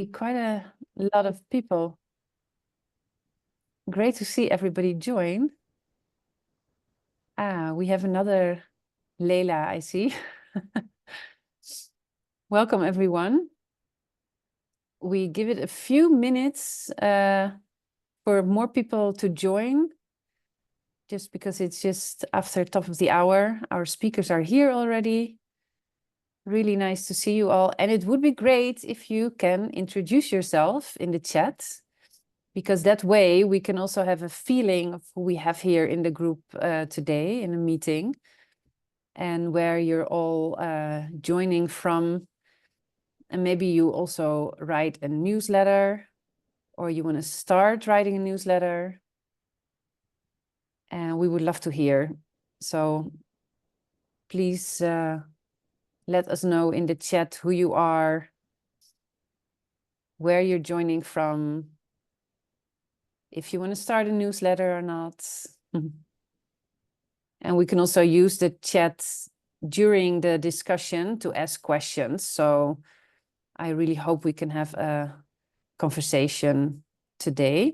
quite a lot of people. Great to see everybody join. We have another Lela, I see. Welcome, everyone. We give it a few minutes for more people to join, just because it's just after top of the hour. Our speakers are here already. Really nice to see you all. And it would be great if you can introduce yourself in the chat, because that way we can also have a feeling of who we have here in the group today in a meeting, and where you're all joining from. And maybe you also write a newsletter, or you want to start writing a newsletter. And we would love to hear. So please let us know in the chat who you are, where you're joining from, if you want to start a newsletter or not. And we can also use the chat during the discussion to ask questions. So I really hope we can have a conversation today.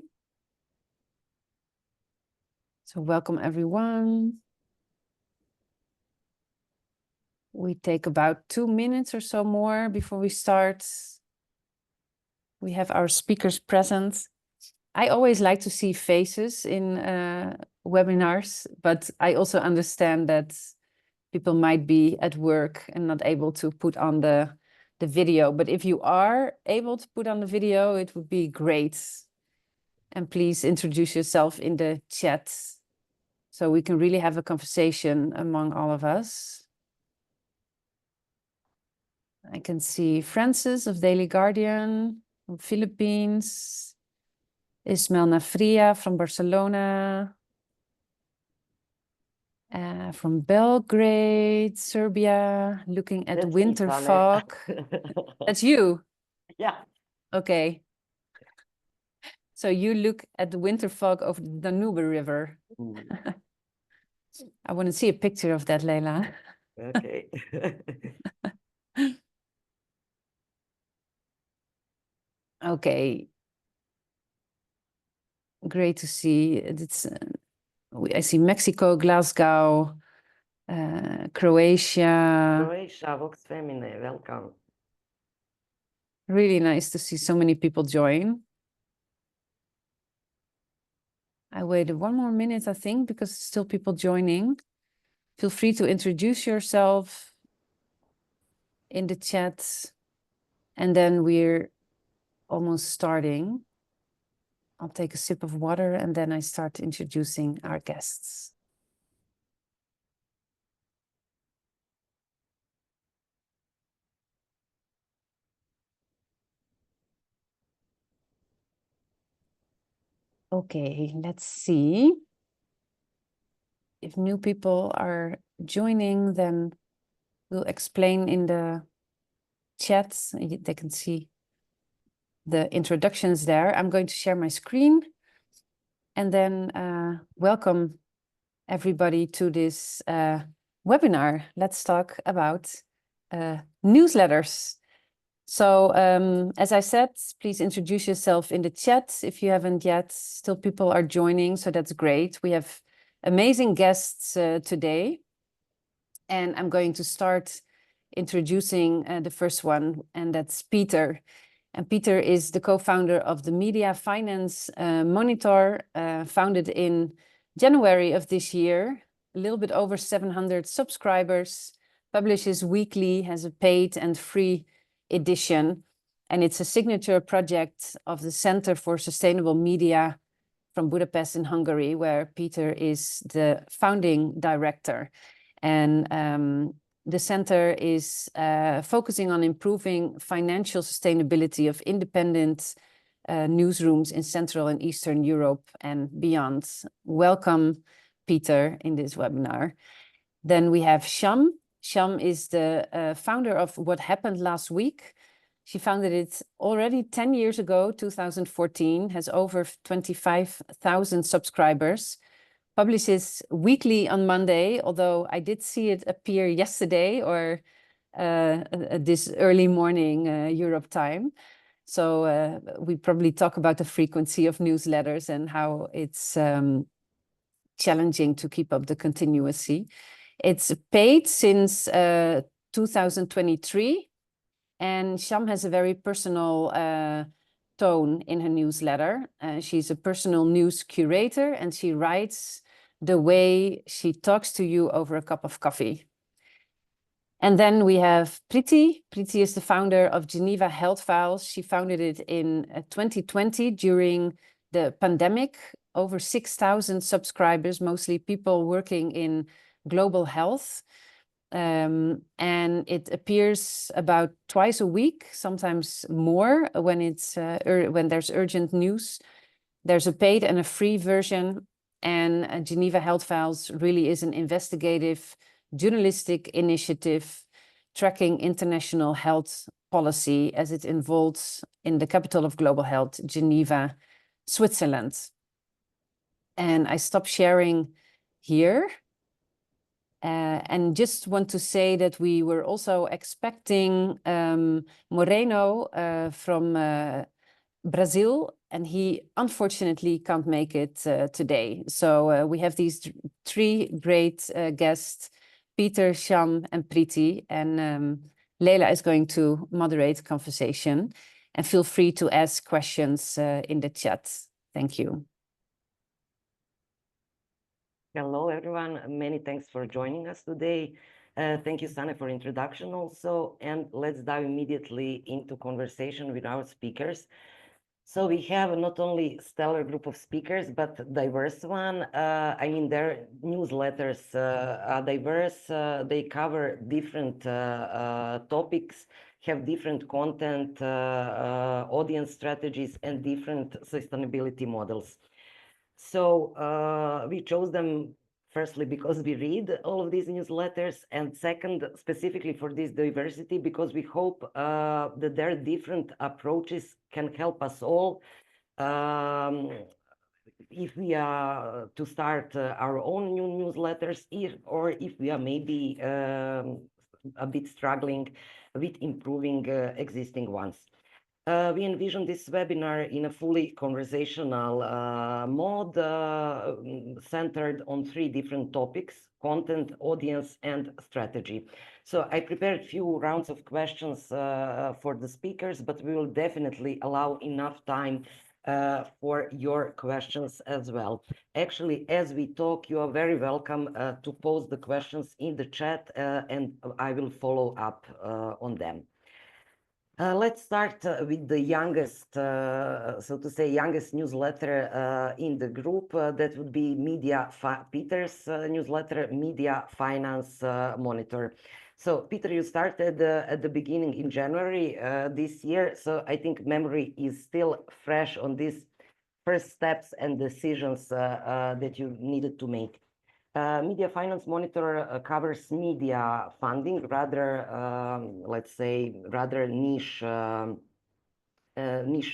So welcome, everyone. We take about 2 minutes or so more before we start. We have our speakers present. I always like to see faces in webinars, but I also understand that people might be at work and not able to put on the video. But if you are able to put on the video, it would be great. And please introduce yourself in the chat so we can really have a conversation among all of us. I can see Francis of Daily Guardian from Philippines, Ismael Nafria from Barcelona, from Belgrade, Serbia, looking at That's winter me, Sanne. fog. That's you? Yeah. Okay. So you look at the winter fog of the Danube River. I want to see a picture of that, Lela. Okay. Okay. Great to see. It's, I see Mexico, Glasgow, Croatia. Croatia, Vox Femine, welcome. Really nice to see so many people join. I waited 1 more minute, I think, because still people joining. Feel free to introduce yourself in the chat. And then we're almost starting. I'll take a sip of water and then I start introducing our guests. Okay, let's see. If new people are joining, then we'll explain in the chat. They can see the introductions there. I'm going to share my screen and then welcome everybody to this webinar. Let's talk about newsletters. So as I said, please introduce yourself in the chat if you haven't yet. Still people are joining, so that's great. We have amazing guests today. And I'm going to start introducing the first one, and that's Peter. And Peter is the co-founder of the Media Finance Monitor, founded in January of this year, a little bit over 700 subscribers, publishes weekly, has a paid and free edition. And it's a signature project of the Center for Sustainable Media from Budapest in Hungary, where Peter is the founding director. And the center is focusing on improving financial sustainability of independent newsrooms in Central and Eastern Europe and beyond. Welcome, Peter, in this webinar. Then we have Sham. Sham is the founder of What Happened Last Week. She founded it already 10 years ago, 2014, has over 25,000 subscribers, publishes weekly on Monday, although I did see it appear yesterday or this early morning Europe time. So we probably talk about the frequency of newsletters and how it's challenging to keep up the continuity. It's paid since 2023, and Sham has a very personal tone in her newsletter. She's a personal news curator, and she writes the way she talks to you over a cup of coffee. And then we have Priti. Priti is the founder of Geneva Health Files. She founded it in 2020 during the pandemic. Over 6,000 subscribers, mostly people working in global health. And it appears about twice a week, sometimes more when when there's urgent news. There's a paid and a free version. And Geneva Health Files really is an investigative journalistic initiative tracking international health policy as it unfolds in the capital of global health, Geneva, Switzerland. And I stop sharing here. And just want to say that we were also expecting Moreno from Brazil, and he unfortunately can't make it today. So we have these three great guests, Peter, Sham, and Priti, and Lela is going to moderate the conversation. And feel free to ask questions in the chat. Thank you. Hello, everyone. Many thanks for joining us today. Thank you, Sanne, for introduction also. And let's dive immediately into conversation with our speakers. So we have not only stellar group of speakers, but diverse one. I mean, their newsletters are diverse. They cover different topics, have different content, audience strategies, and different sustainability models. So we chose them firstly because we read all of these newsletters, and second, specifically for this diversity, because we hope that their different approaches can help us all if we are to start our own new newsletters, or if we are maybe a bit struggling with improving existing ones. We envision this webinar in a fully conversational mode centered on three different topics: content, audience, and strategy. So I prepared a few rounds of questions for the speakers, but we will definitely allow enough time for your questions as well. Actually, as we talk, you are very welcome to post the questions in the chat, and I will follow up on them. Let's start with the youngest, so to say, youngest newsletter in the group. That would be Peter's newsletter, Media Finance Monitor. So, Peter, you started at the beginning in January this year. So I think memory is still fresh on these first steps and decisions that you needed to make. Media Finance Monitor covers media funding, rather, let's say, rather niche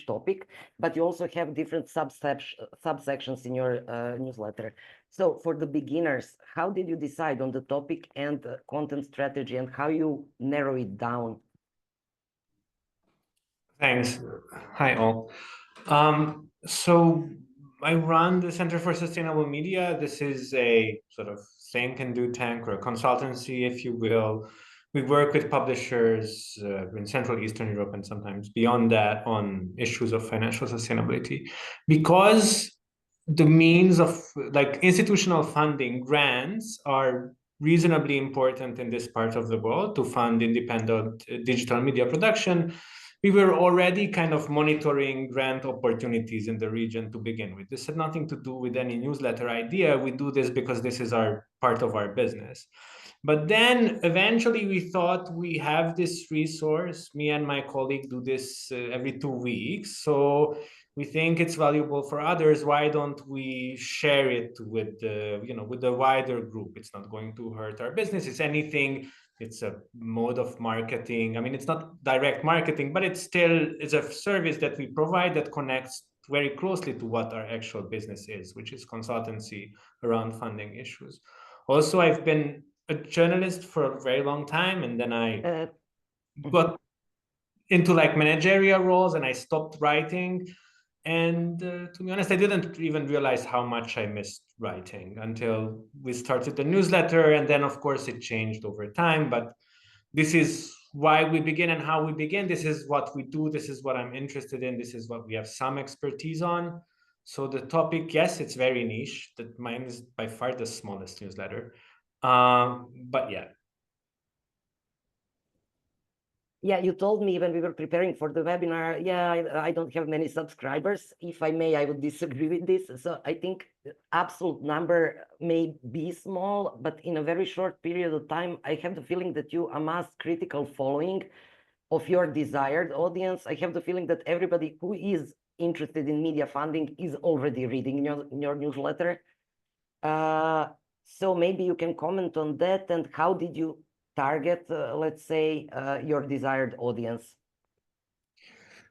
topic, but you also have different subsections in your newsletter. So for the beginners, how did you decide on the topic and content strategy, and how you narrow it down? Thanks. Hi, all. So I run the Center for Sustainable Media. This is a sort of think and do tank, or a consultancy, if you will. We work with publishers in Central Eastern Europe and sometimes beyond that on issues of financial sustainability. Because the means of like institutional funding, grants, are reasonably important in this part of the world to fund independent digital media production. We were already kind of monitoring grant opportunities in the region to begin with. This had nothing to do with any newsletter idea. We do this because this is part of our business. But then eventually we thought, we have this resource. Me and my colleague do this every 2 weeks. So we think it's valuable for others. Why don't we share it with with the wider group? It's not going to hurt our business. It's anything. It's a mode of marketing. I mean, it's not direct marketing, but it's a service that we provide that connects very closely to what our actual business is, which is consultancy around funding issues. Also, I've been a journalist for a very long time, and then I got into like managerial roles, and I stopped writing. And to be honest, I didn't even realize how much I missed writing until we started the newsletter. And then, of course, it changed over time. But this is why we begin and how we begin. This is what we do. This is what I'm interested in. This is what we have some expertise on. So the topic, yes, it's very niche. That mine is by far the smallest newsletter. But yeah. Yeah, you told me when we were preparing for the webinar, yeah, I don't have many subscribers. If I may, I would disagree with this. So I think the absolute number may be small, but in a very short period of time, I have the feeling that you amassed critical following of your desired audience. I have the feeling that everybody who is interested in media funding is already reading your newsletter. So maybe you can comment on that, and how did you target, let's say, your desired audience?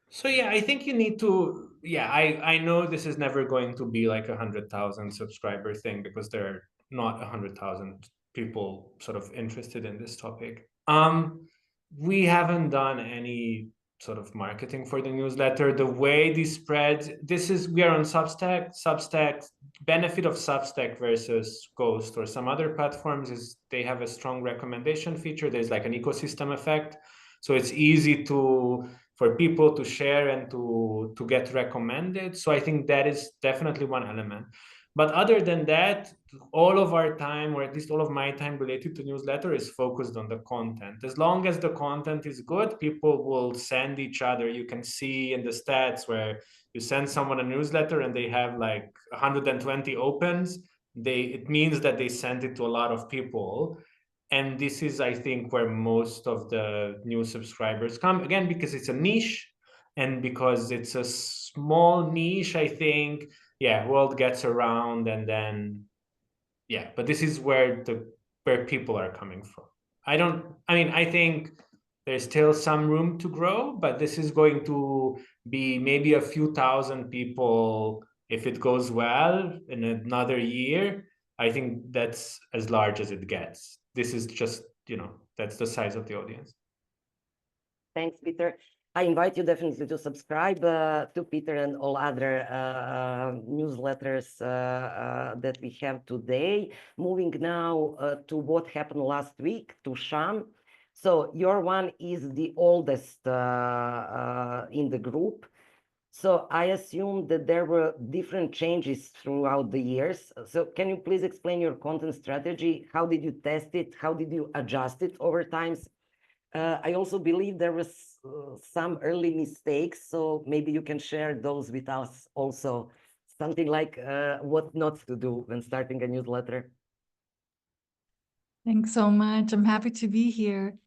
So yeah, I think you need to, yeah, I know this is never going to be like 100,000 subscriber thing, because there are not 100,000 people sort of interested in this topic. We haven't done any sort of marketing for the newsletter. The way this spreads, we are on Substack. Benefit of Substack versus Ghost or some other platforms is they have a strong recommendation feature. There's like an ecosystem effect. So it's easy for people to share and to get recommended. So I think that is definitely one element. But other than that, all of our time, or at least all of my time related to newsletter, is focused on the content. As long as the content is good, people will send each other. You can see in the stats where you send someone a newsletter and they have like 120 opens, it means that they sent it to a lot of people. And this is, I think, where most of the new subscribers come, again, because it's a niche, and because it's a small niche, I think, yeah, world gets around, and then, yeah, but this is where people are coming from. I think there's still some room to grow, but this is going to be maybe a few thousand people if it goes well in another year. I think that's as large as it gets. This is just, that's the size of the audience. Thanks, Peter. I invite you definitely to subscribe to Peter and all other newsletters that we have today. Moving now to what happened last week, to Sham. So your one is the oldest in the group. So I assume that there were different changes throughout the years. So can you please explain your content strategy? How did you test it? How did you adjust it over time? I also believe there was some early mistakes, so maybe you can share those with us also. Something like what not to do when starting a newsletter. Thanks so much. I'm happy to be here.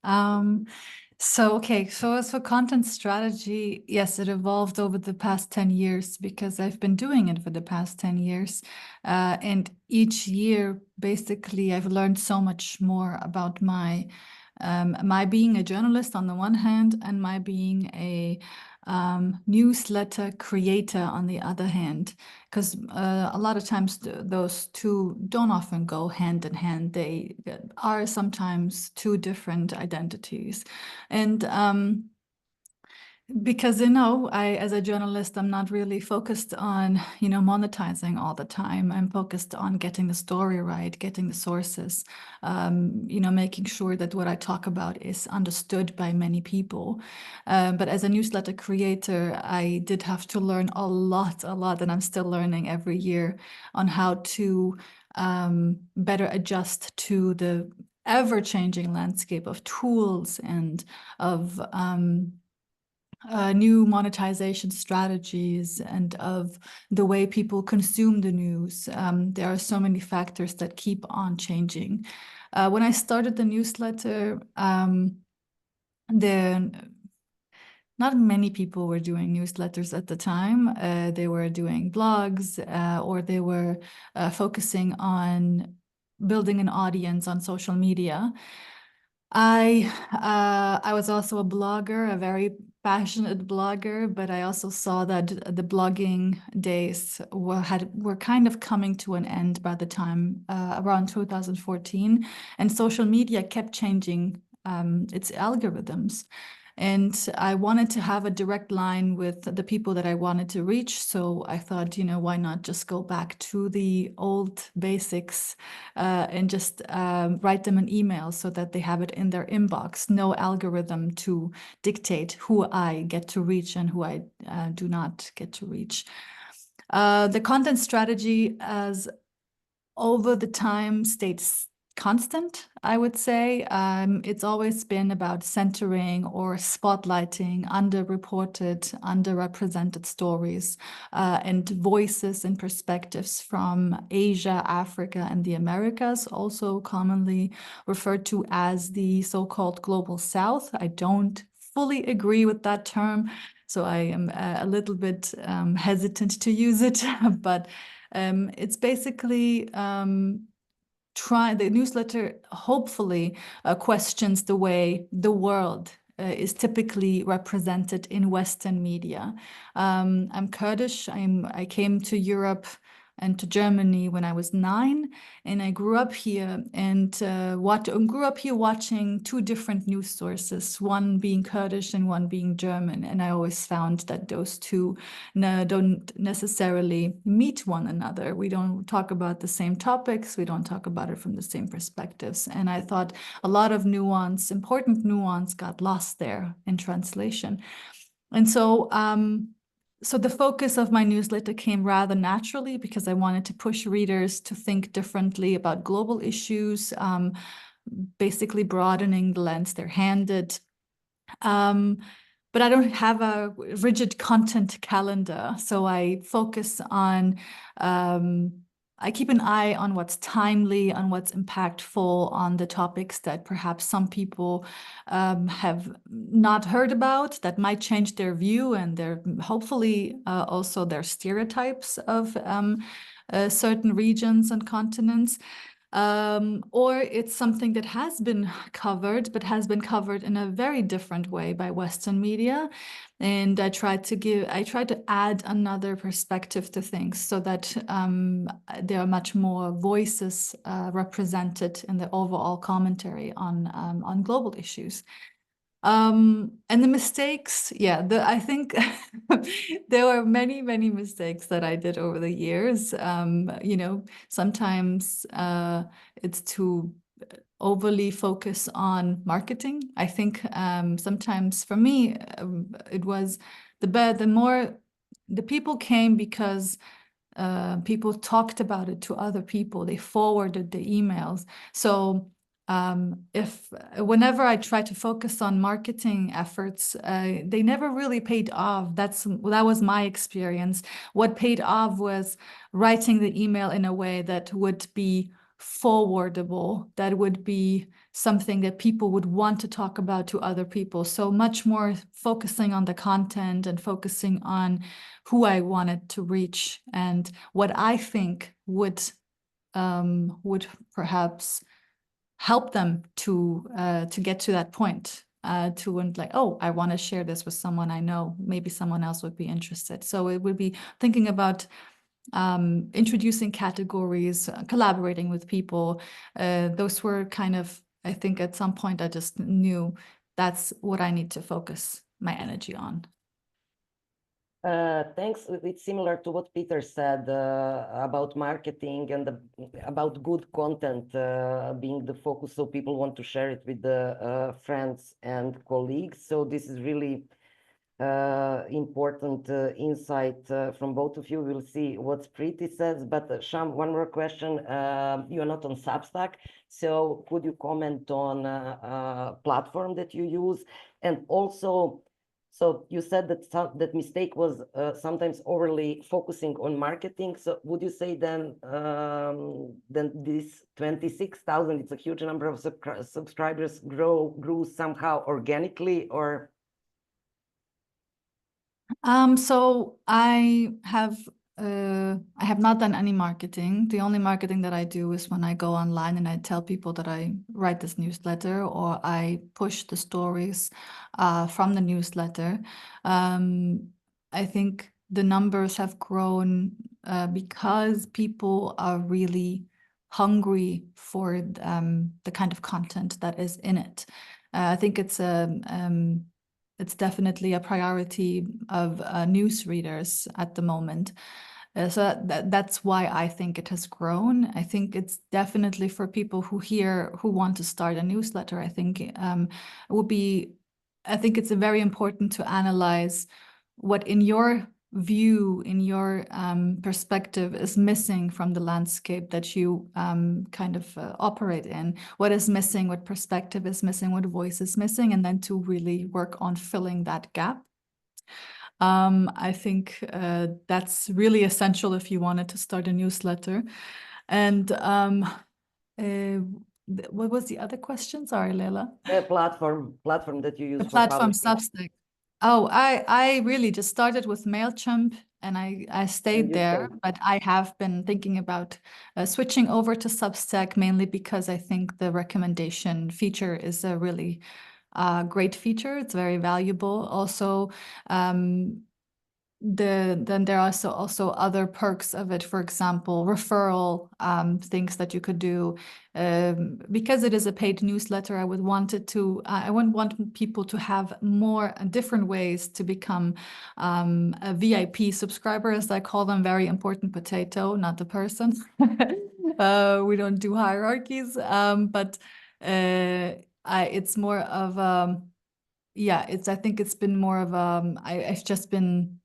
So as for content strategy, yes, it evolved over the past 10 years because I've been doing it for the past 10 years. And each year, basically, I've learned so much more about my being a journalist on the one hand, and my being a newsletter creator on the other hand, because a lot of times those two don't often go hand in hand. They are sometimes two different identities. And because, I, as a journalist, I'm not really focused on, monetizing all the time. I'm focused on getting the story right, getting the sources, making sure that what I talk about is understood by many people. But as a newsletter creator, I did have to learn a lot, and I'm still learning every year on how to better adjust to the ever-changing landscape of tools and of new monetization strategies and of the way people consume the news. There are so many factors that keep on changing. When I started the newsletter, not many people were doing newsletters at the time. They were doing blogs or they were focusing on building an audience on social media. I was also a blogger, a very passionate blogger, but I also saw that the blogging days were kind of coming to an end by the time around 2014, and social media kept changing its algorithms. And I wanted to have a direct line with the people that I wanted to reach. So I thought, you know, why not just go back to the old basics and just write them an email so that they have it in their inbox. No algorithm to dictate who I get to reach and who I do not get to reach. The content strategy as over the time stayed constant, I would say. It's always been about centering or spotlighting underreported, underrepresented stories and voices and perspectives from Asia, Africa, and the Americas, also commonly referred to as the so-called Global South. I don't fully agree with that term, so I am a little bit hesitant to use it, but it's basically the newsletter hopefully questions the way the world is typically represented in Western media. I'm Kurdish. I came to Europe and to Germany when I was 9, and I grew up here and grew up here watching two different news sources, one being Kurdish and one being German. And I always found that those two don't necessarily meet one another. We don't talk about the same topics. We don't talk about it from the same perspectives. And I thought a lot of nuance, important nuance, got lost there in translation. And so so the focus of my newsletter came rather naturally because I wanted to push readers to think differently about global issues, basically broadening the lens they're handed. But I don't have a rigid content calendar, so I focus on, I keep an eye on what's timely, on what's impactful, on the topics that perhaps some people have not heard about, that might change their view and their hopefully also their stereotypes of certain regions and continents. Or it's something that has been covered, but has been covered in a very different way by Western media. And I try to add another perspective to things so that there are much more voices represented in the overall commentary on global issues. And the mistakes, yeah, I think there were many, many mistakes that I did over the years. You know, sometimes it's to overly focus on marketing. I think sometimes for me, it was the more the people came because people talked about it to other people. They forwarded the emails. So whenever I try to focus on marketing efforts, they never really paid off. That was my experience. What paid off was writing the email in a way that would be forwardable, that would be something that people would want to talk about to other people. So much more focusing on the content and focusing on who I wanted to reach and what I think would perhaps help them to get to that point, to like, oh, I want to share this with someone I know, maybe someone else would be interested. So it would be thinking about introducing categories, collaborating with people. Those were kind of, I think at some point I just knew that's what I need to focus my energy on. Thanks. It's similar to what Peter said about marketing and about good content being the focus, so people want to share it with the friends and colleagues. So this is really important insight from both of you. We'll see what Priti says, but Sham, one more question. You are not on Substack, so could you comment on platform that you use? And also, so you said that that mistake was sometimes overly focusing on marketing. So would you say then this 26,000, it's a huge number of subscribers, grew somehow organically, or? So I have not done any marketing. The only marketing that I do is when I go online and I tell people that I write this newsletter, or I push the stories from the newsletter. I think the numbers have grown because people are really hungry for the kind of content that is in it. I think it's it's definitely a priority of news readers at the moment. So that's why I think it has grown. I think it's definitely for people who want to start a newsletter. I think I think it's very important to analyze what, in your view, in your perspective, is missing from the landscape that you kind of operate in. What is missing, what perspective is missing, what voice is missing, and then to really work on filling that gap. I think that's really essential if you wanted to start a newsletter. And what was the other question? Sorry, Lela. The platform that you use The for platform publishing. Substack. Oh, I really just started with MailChimp and I stayed there, but I have been thinking about switching over to Substack, mainly because I think the recommendation feature is a really great feature. It's very valuable. Also, then there are also other perks of it. For example, referral things that you could do. Because it is a paid newsletter, I would want people to have more different ways to become a VIP subscriber, as I call them. Very important potato, not the person. We don't do hierarchies, but it's more of I think it's been more of I've just been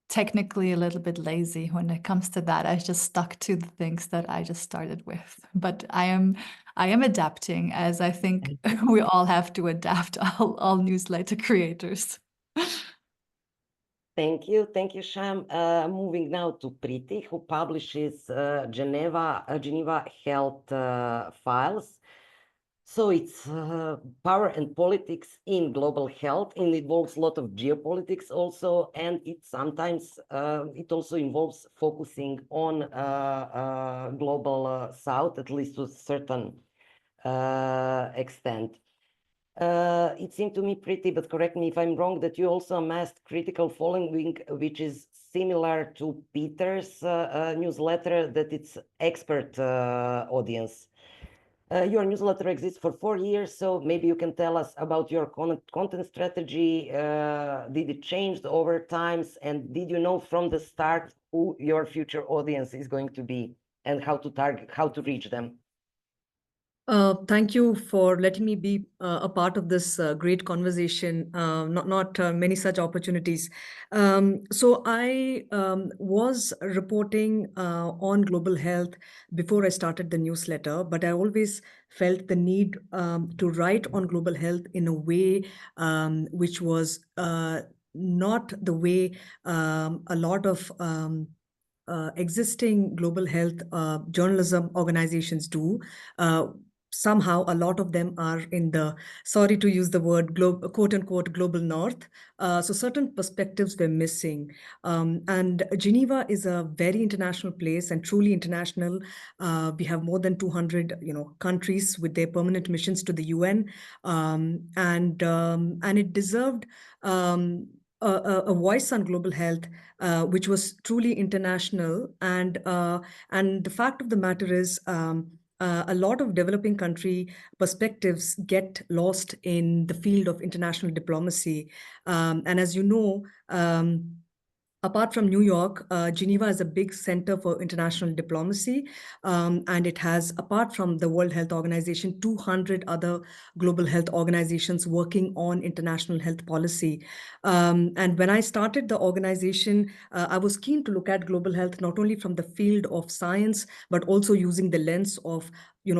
technically a little bit lazy when it comes to that. I just stuck to the things that I just started with. But I am adapting, as I think we all have to adapt, all newsletter creators. Thank you, Sham. Moving now to Priti, who publishes Geneva Health Files. So it's power and politics in global health, and it involves a lot of geopolitics also, and it sometimes it also involves focusing on global south, at least to a certain extent. It seemed to me, Priti, but correct me if I'm wrong, that you also amassed critical following, which is similar to Peter's newsletter, that it's expert audience. Your newsletter exists for 4 years, so maybe you can tell us about your content strategy. Did it change over times, and did you know from the start who your future audience is going to be and how to reach them? Thank you for letting me be a part of this great conversation. Not many such opportunities. So I was reporting on global health before I started the newsletter, but I always felt the need to write on global health in a way which was not the way a lot of existing global health journalism organizations do. Somehow a lot of them are in the, sorry to use the word, quote unquote, global north. So certain perspectives were missing. And Geneva is a very international place and truly international. We have more than 200 countries with their permanent missions to the UN. And it deserved a voice on global health, which was truly international. And the fact of the matter is, a lot of developing country perspectives get lost in the field of international diplomacy. And as you know, apart from New York, Geneva is a big center for international diplomacy. And it has, apart from the World Health Organization, 200 other global health organizations working on international health policy. And when I started the organization, I was keen to look at global health not only from the field of science, but also using the lens of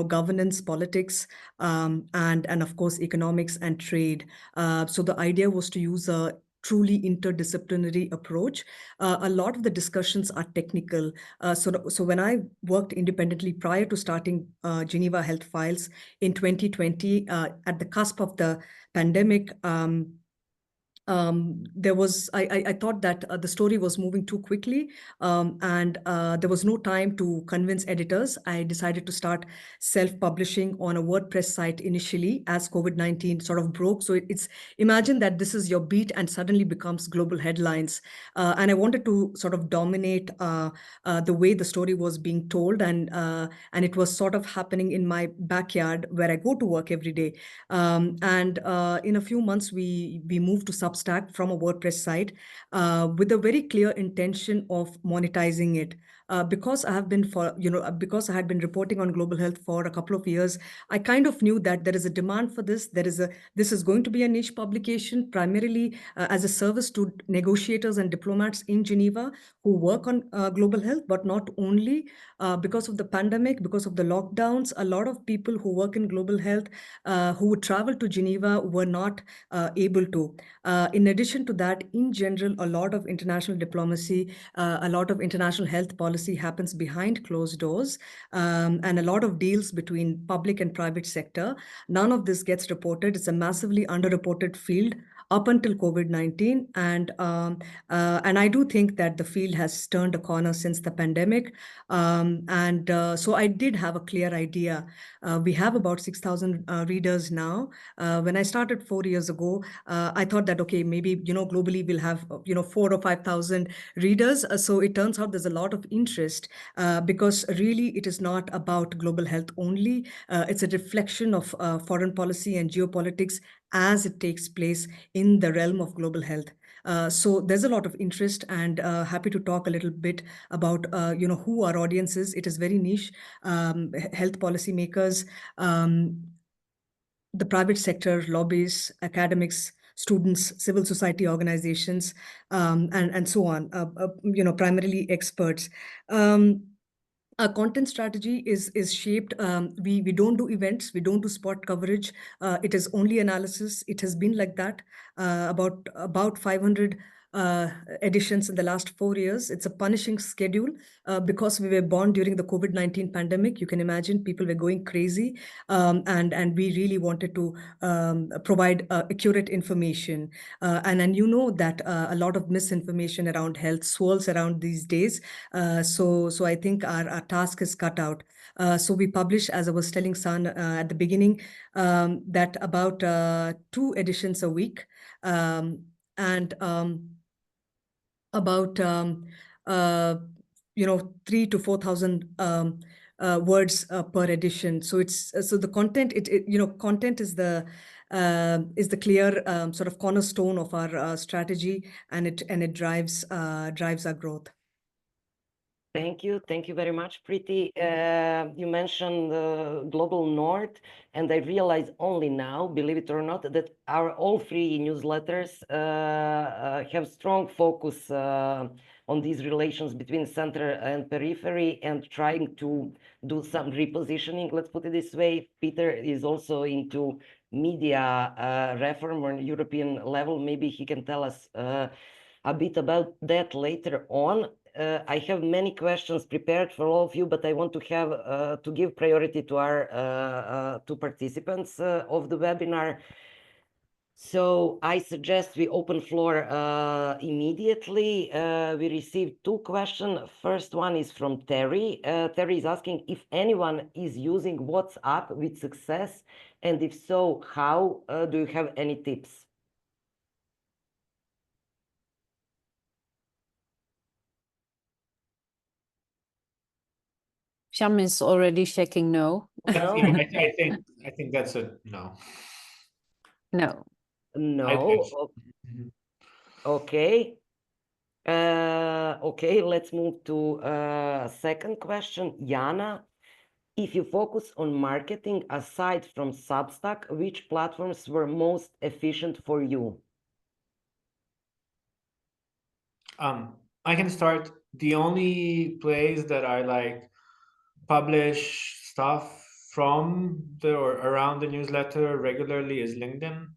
governance, politics, and of course, economics and trade. So the idea was to use a truly interdisciplinary approach. A lot of the discussions are technical. So when I worked independently prior to starting Geneva Health Files in 2020, at the cusp of the pandemic, I thought that the story was moving too quickly, and there was no time to convince editors. I decided to start self-publishing on a WordPress site initially as COVID-19 sort of broke. So it's, imagine that this is your beat and suddenly becomes global headlines. And I wanted to sort of dominate the way the story was being told, and it was sort of happening in my backyard where I go to work every day. And in a few months, we moved to Substack. Substack from a WordPress site with a very clear intention of monetizing it. Because I have been because I had been reporting on global health for a couple of years, I kind of knew that there is a demand for this. This is going to be a niche publication, primarily as a service to negotiators and diplomats in Geneva who work on global health, but not only. Because of the pandemic, because of the lockdowns, a lot of people who work in global health who would travel to Geneva were not able to. In addition to that, in general, a lot of international diplomacy, a lot of international health policy happens behind closed doors, and a lot of deals between public and private sector. None of this gets reported. It's a massively underreported field up until COVID-19. And I do think that the field has turned a corner since the pandemic. So I did have a clear idea. We have about 6,000 readers now. When I started 4 years ago, I thought that, okay, maybe, globally we'll have, 4 or 5,000 readers. So it turns out there's a lot of interest because really it is not about global health only. It's a reflection of foreign policy and geopolitics as it takes place in the realm of global health. So there's a lot of interest, and happy to talk a little bit about who our audience is. It is very niche. Health policymakers, the private sector, lobbyists, academics, students, civil society organizations, and so on. Primarily experts. Our content strategy is shaped. We don't do events. We don't do spot coverage. It is only analysis. It has been like that about 500 editions in the last 4 years. It's a punishing schedule because we were born during the COVID-19 pandemic. You can imagine people were going crazy, and we really wanted to provide accurate information. And you know that a lot of misinformation around health swirls around these days. So I think our task is cut out. So we publish, as I was telling Sanne at the beginning, that about 2 editions a week, and about 3 to 4,000 words per edition. So so the content, content is the clear sort of cornerstone of our strategy, and it drives our growth. Thank you very much, Priti. You mentioned the Global North, and I realize only now, believe it or not, that our all 3 newsletters have strong focus on these relations between center and periphery, and trying to do some repositioning. Let's put it this way. Peter is also into media reform on European level. Maybe he can tell us a bit about that later on. I have many questions prepared for all of you, but I want to have to give priority to our 2 participants of the webinar. So I suggest we open floor immediately. We received 2 questions. First one is from Terry. Terry is asking if anyone is using WhatsApp with success, and if so, how. Do you have any tips? Sham is already shaking no. No. Yeah, I think that's a no. No. No. Mhm. Okay. Okay, let's move to second question. Jana, if you focus on marketing aside from Substack, which platforms were most efficient for you? I can start. The only place that I like publish stuff from or around the newsletter regularly is LinkedIn.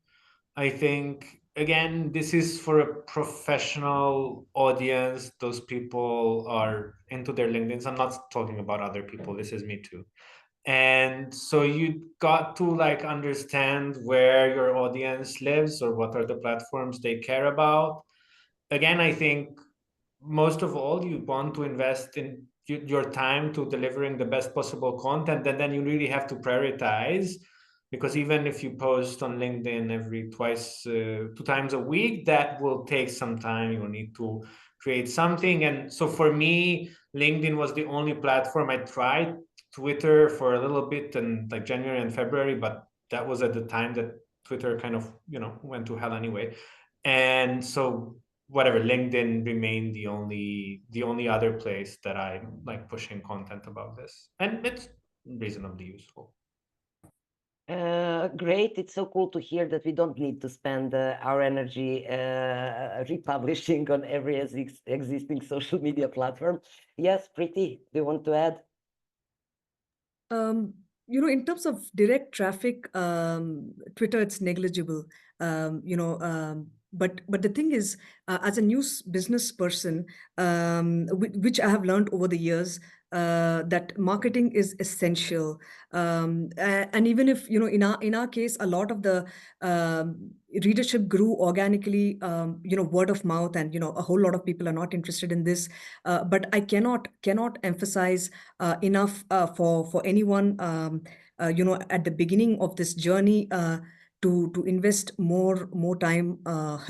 I think, again, this is for a professional audience. Those people are into their LinkedIns. I'm not talking about other people. This is me too. And so you got to understand where your audience lives or what are the platforms they care about. Again, I think most of all, you want to invest in your time to delivering the best possible content, and then you really have to prioritize, because even if you post on LinkedIn every 2 times a week, that will take some time. You will need to create something. And so for me, LinkedIn was the only platform. I tried Twitter for a little bit in January and February, but that was at the time that Twitter kind of went to hell anyway. And so whatever, LinkedIn remained the only other place that I'm like pushing content about this, and it's reasonably useful. Great. It's so cool to hear that we don't need to spend our energy republishing on every existing social media platform. Yes, Priti, do you want to add? In terms of direct traffic, Twitter, it's negligible. But the thing is, as a news business person, which I have learned over the years, that marketing is essential. And even if in our case, a lot of the readership grew organically, word of mouth, and a whole lot of people are not interested in this. But I cannot emphasize enough for anyone at the beginning of this journey to invest more time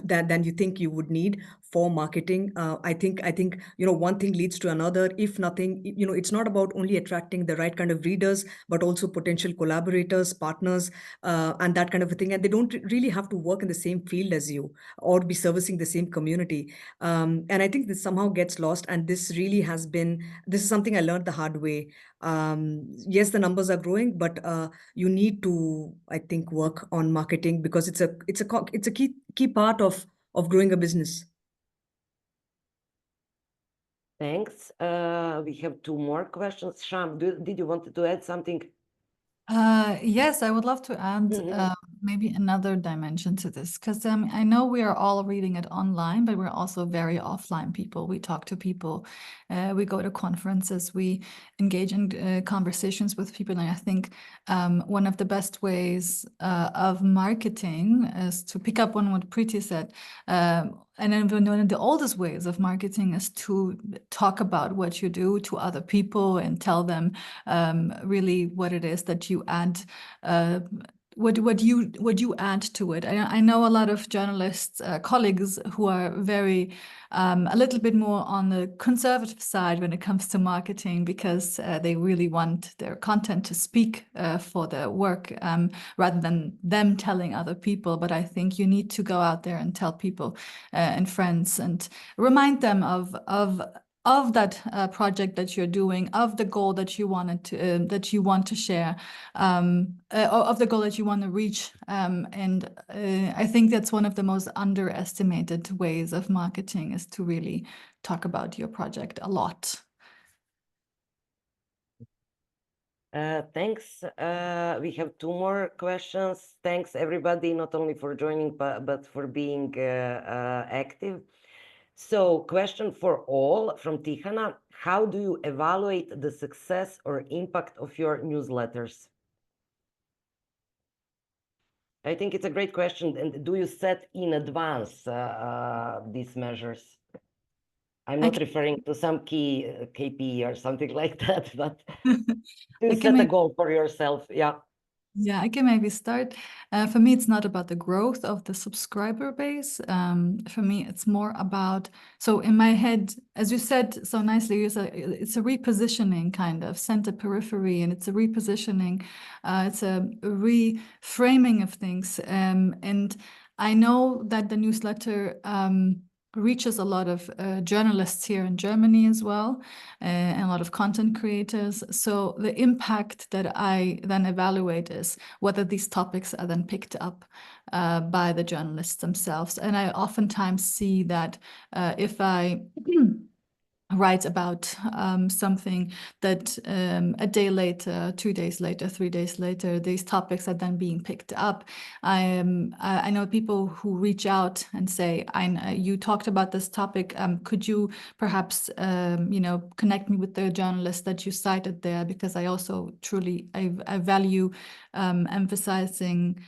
than you think you would need for marketing. I think one thing leads to another. If nothing, it's not about only attracting the right kind of readers, but also potential collaborators, partners, and that kind of a thing. And they don't really have to work in the same field as you or be servicing the same community. And I think this somehow gets lost. And this is something I learned the hard way. Yes, the numbers are growing, but you need to, I think, work on marketing, because it's a key part of growing a business. Thanks. We have two more questions. Sham, did you want to add something? Yes, I would love to add maybe another dimension to this, because I know we are all reading it online, but we're also very offline people. We talk to people, we go to conferences, we engage in conversations with people. And I think one of the best ways of marketing is to pick up on what Priti said. And then one of the oldest ways of marketing is to talk about what you do to other people and tell them really what it is that you add, what you add to it. I know a lot of journalists, colleagues who are very a little bit more on the conservative side when it comes to marketing, because they really want their content to speak for their work rather than them telling other people. But I think you need to go out there and tell people and friends and remind them of that project that you're doing, of the goal that you want to share, of the goal that you want to reach. And I think that's one of the most underestimated ways of marketing, is to really talk about your project a lot. Thanks. We have two more questions. Thanks everybody, not only for joining, but for being active. So, question for all from Tihana: how do you evaluate the success or impact of your newsletters? I think it's a great question. And do you set in advance these measures? I'm not referring to some key KPI or something like that, but do you set a goal for yourself? Yeah. Yeah, I can maybe start. For me, it's not about the growth of the subscriber base. For me, it's more about, so in my head, as you said so nicely, it's a repositioning kind of center periphery, and it's a repositioning, it's a reframing of things. And I know that the newsletter reaches a lot of journalists here in Germany as well, and a lot of content creators. So the impact that I then evaluate is whether these topics are then picked up by the journalists themselves. And I oftentimes see that if I write about something that a day later, 2 days later, 3 days later, these topics are then being picked up. I know people who reach out and say, you talked about this topic. Could you perhaps, connect me with the journalist that you cited there? Because I also truly, I value emphasizing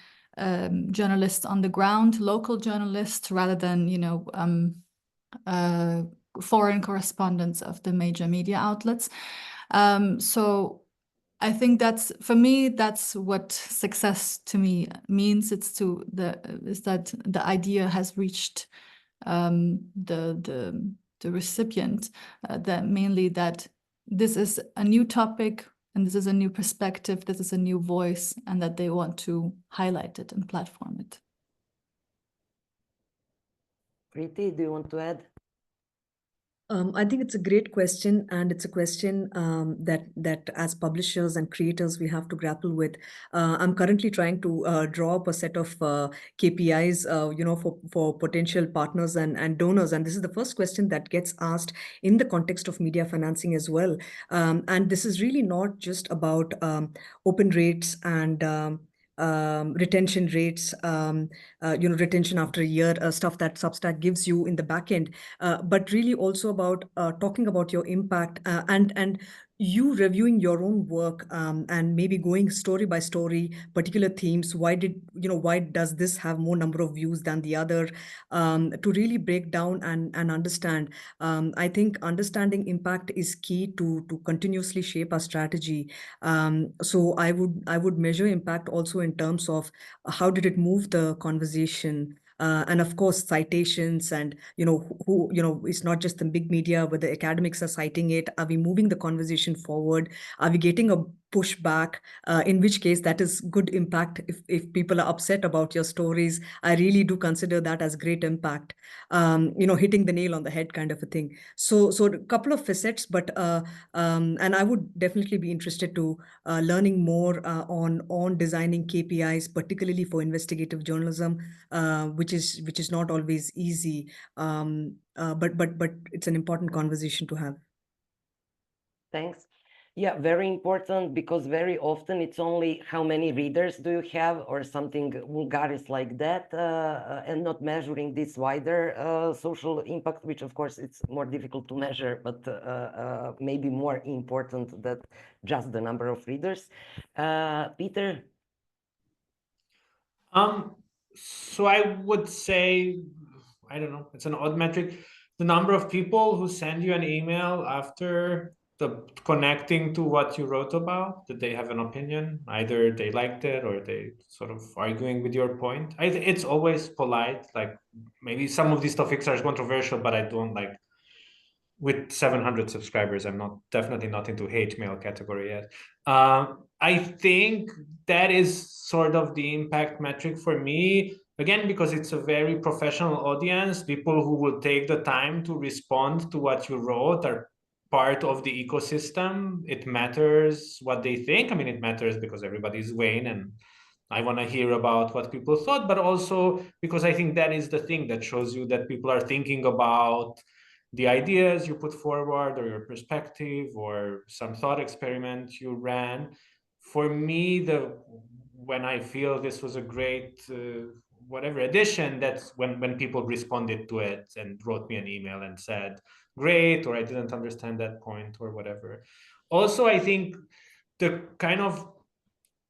journalists on the ground, local journalists, rather than, foreign correspondents of the major media outlets. So I think for me, that's what success to me means. Is that the idea has reached the recipient, that mainly that this is a new topic and this is a new perspective, this is a new voice, and that they want to highlight it and platform it. Priti, do you want to add? I think it's a great question, and it's a question that as publishers and creators we have to grapple with. I'm currently trying to draw up a set of KPIs, for potential partners and donors. And this is the first question that gets asked in the context of media financing as well. And this is really not just about open rates and retention rates, retention after a year, stuff that Substack gives you in the back end, but really also about talking about your impact and you reviewing your own work, and maybe going story by story, particular themes. Why does this have more number of views than the other? To really break down and understand. I think understanding impact is key to continuously shape our strategy. So I would measure impact also in terms of how did it move the conversation. And of course, citations and, who, it's not just the big media, but the academics are citing it. Are we moving the conversation forward? Are we getting a pushback? In which case, that is good impact. If people are upset about your stories, I really do consider that as great impact. Hitting the nail on the head kind of a thing. So a couple of facets, but and I would definitely be interested to learning more on designing KPIs, particularly for investigative journalism, which is not always easy, but it's an important conversation to have. Thanks. Yeah, very important, because very often it's only how many readers do you have or something vulgaris like that, and not measuring this wider social impact, which of course it's more difficult to measure, but maybe more important than just the number of readers. Peter? So I would say, I don't know, it's an odd metric. The number of people who send you an email after connecting to what you wrote about, that they have an opinion, either they liked it or they sort of arguing with your point. It's always polite. Like, maybe some of these topics are controversial, but I don't like, with 700 subscribers, I'm definitely not into hate mail category yet. I think that is sort of the impact metric for me, again, because it's a very professional audience. People who will take the time to respond to what you wrote are part of the ecosystem. It matters what they think. I mean, it matters because everybody's weighing, and I want to hear about what people thought, but also because I think that is the thing that shows you that people are thinking about the ideas you put forward, or your perspective, or some thought experiment you ran. For me, when I feel this was a great whatever edition, that's when people responded to it and wrote me an email and said, great, or I didn't understand that point, or whatever. Also, I think the kind of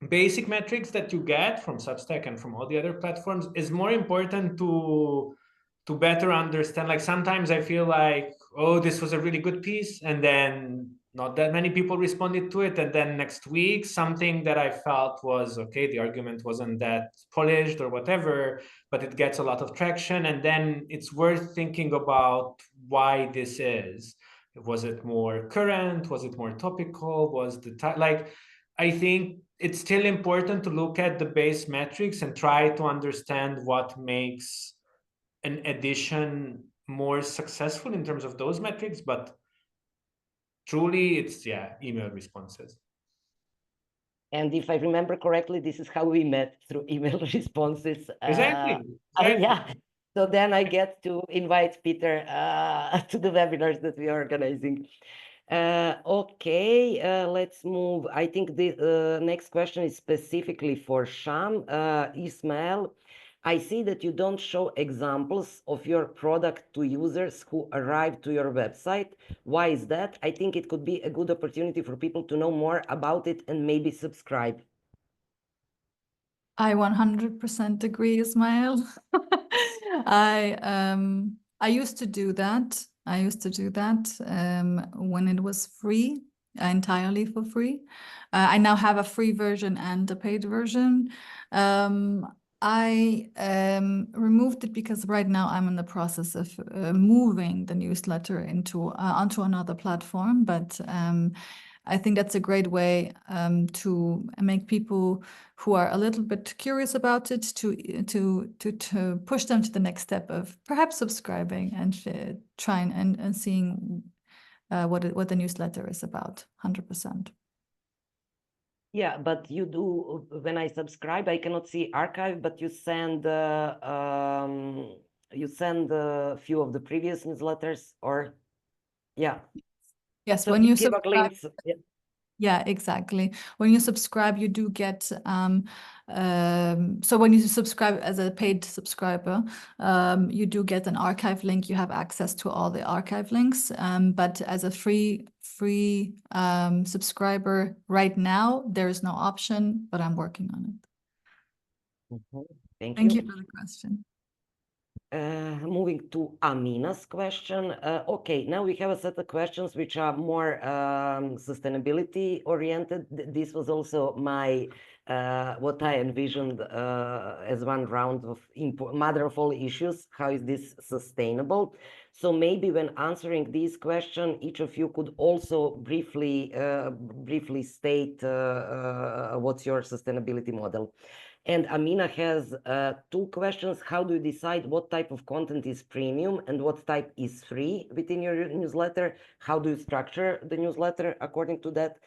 basic metrics that you get from Substack and from all the other platforms is more important to better understand. Like, sometimes I feel like, oh, this was a really good piece, and then not that many people responded to it, and then next week something that I felt was okay, the argument wasn't that polished or whatever, but it gets a lot of traction, and then it's worth thinking about why this is. Was it more current? Was it more topical? Was the like, I think it's still important to look at the base metrics and try to understand what makes an edition more successful in terms of those metrics, but truly it's email responses. And if I remember correctly, this is how we met, through email responses. Exactly. Yeah. So then I get to invite Peter to the webinars that we are organizing. Okay, let's move. I think the next question is specifically for Sham. Ismail, I see that you don't show examples of your product to users who arrive to your website. Why is that? I think it could be a good opportunity for people to know more about it and maybe subscribe. I 100% agree, Ismail. I used to do that. When it was free, entirely for free. I now have a free version and a paid version. I removed it because right now I'm in the process of moving the newsletter onto another platform. But I think that's a great way to make people who are a little bit curious about it to push them to the next step of perhaps subscribing and trying and seeing what the newsletter is about. 100%. Yeah, but you do, when I subscribe, I cannot see archive, but you send a few of the previous newsletters, or yeah. Yes, So when you give a subscribe. glimpse. Yeah. Yeah, exactly. When you subscribe, you do get so when you subscribe as a paid subscriber, you do get an archive link. You have access to all the archive links. But as a free subscriber right now, there is no option, but I'm working on it. Thank Thank you. you for the question. Moving to Amina's question. Okay, now we have a set of questions which are more sustainability oriented. This was also my what I envisioned as one round of mother of all issues. How is this sustainable? So maybe when answering these questions, each of you could also briefly state what's your sustainability model. And Amina has two questions. How do you decide what type of content is premium and what type is free within your newsletter? How do you structure the newsletter according to that?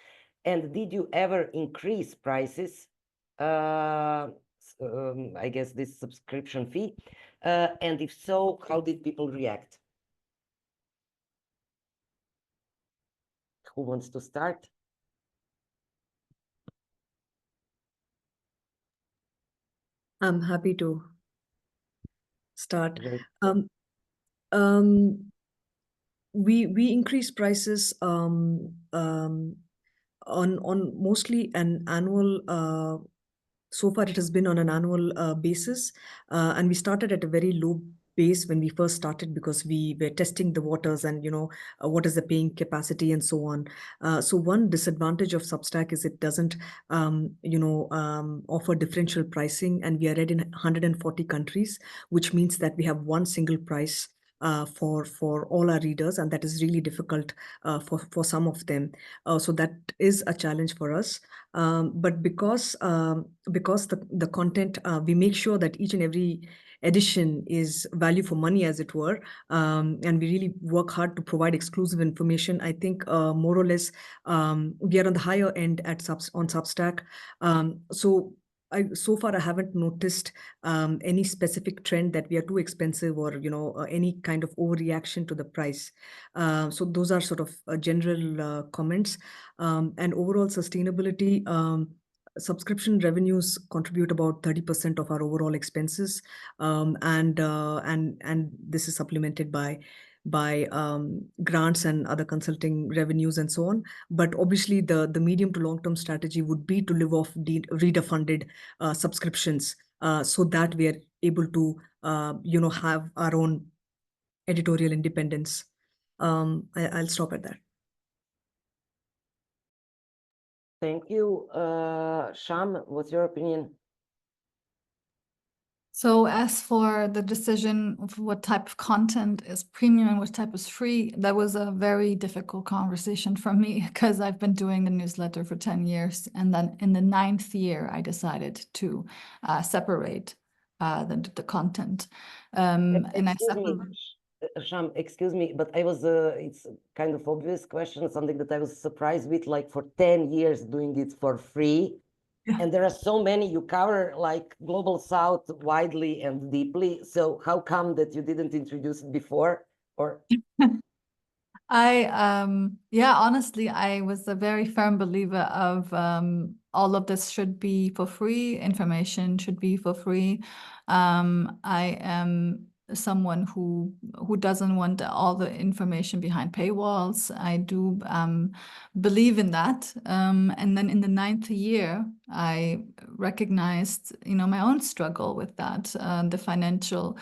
And did you ever increase prices? I guess this subscription fee. And if so, how did people react? Who wants to start? I'm happy to start. Great. We increase prices on mostly an annual. So far, it has been on an annual basis, and we started at a very low base when we first started because we were testing the waters and what is the paying capacity and so on. So one disadvantage of Substack is it doesn't offer differential pricing, and we are read in 140 countries, which means that we have one single price for all our readers, and that is really difficult for some of them. So that is a challenge for us. But because the content, we make sure that each and every edition is value for money, as it were, and we really work hard to provide exclusive information. I think more or less we are on the higher end on Substack. So far I haven't noticed any specific trend that we are too expensive or any kind of overreaction to the price. So those are sort of general comments. And overall sustainability, subscription revenues contribute about 30% of our overall expenses, and this is supplemented by grants and other consulting revenues and so on. But obviously, the medium to long term strategy would be to live off reader funded subscriptions, so that we are able to have our own editorial independence. I'll stop at that. Thank you. Sham, what's your opinion? So as for the decision of what type of content is premium and what type is free, that was a very difficult conversation for me because I've been doing the newsletter for 10 years. And then in the 9th year, I decided to separate the content. And I separated. Sham, excuse me, but I was, it's kind of obvious question, something that I was surprised with, like for 10 years doing it for free. Yeah. And there are so many, you cover like Global South widely and deeply. So how come that you didn't introduce it before? Or honestly, I was a very firm believer of all of this should be for free, information should be for free. I am someone who doesn't want all the information behind paywalls. I do believe in that. And then in the 9th year, I recognized, my own struggle with that, the financial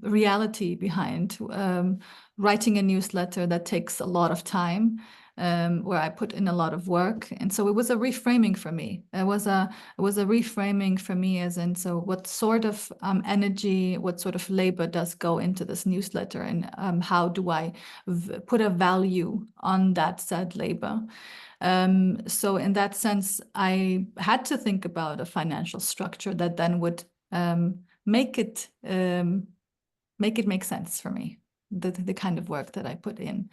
reality behind writing a newsletter that takes a lot of time. where I put in a lot of work. And so it was a reframing for me. It was a reframing for me, as in, so what sort of energy, what sort of labor does go into this newsletter, and how do I put a value on that said labor? So in that sense, I had to think about a financial structure that then would make it make sense for me, the kind of work that I put in.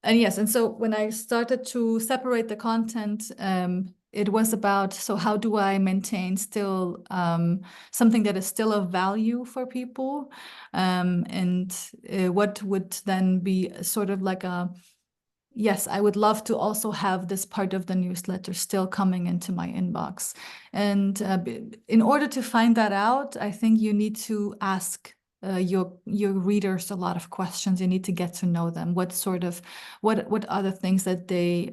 And yes, and so when I started to separate the content, it was about, so how do I maintain still something that is still of value for people? And what would then be sort of like a, yes, I would love to also have this part of the newsletter still coming into my inbox. And in order to find that out, I think you need to ask your readers a lot of questions. You need to get to know them. What are the things that they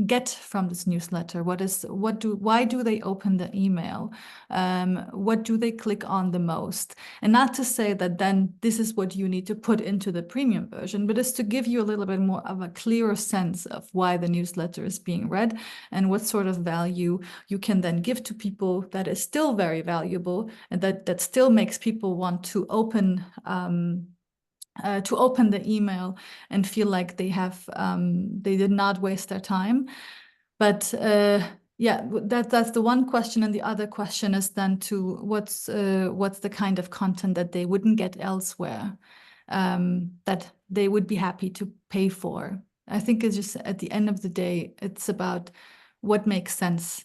get from this newsletter? Why do they open the email? What do they click on the most? And not to say that then this is what you need to put into the premium version, but it's to give you a little bit more of a clearer sense of why the newsletter is being read and what sort of value you can then give to people that is still very valuable, and that still makes people want to open the email and feel like they did not waste their time. But yeah, that's the one question, and the other question is then to what's the kind of content that they wouldn't get elsewhere, that they would be happy to pay for. I think it's just, at the end of the day, it's about what makes sense.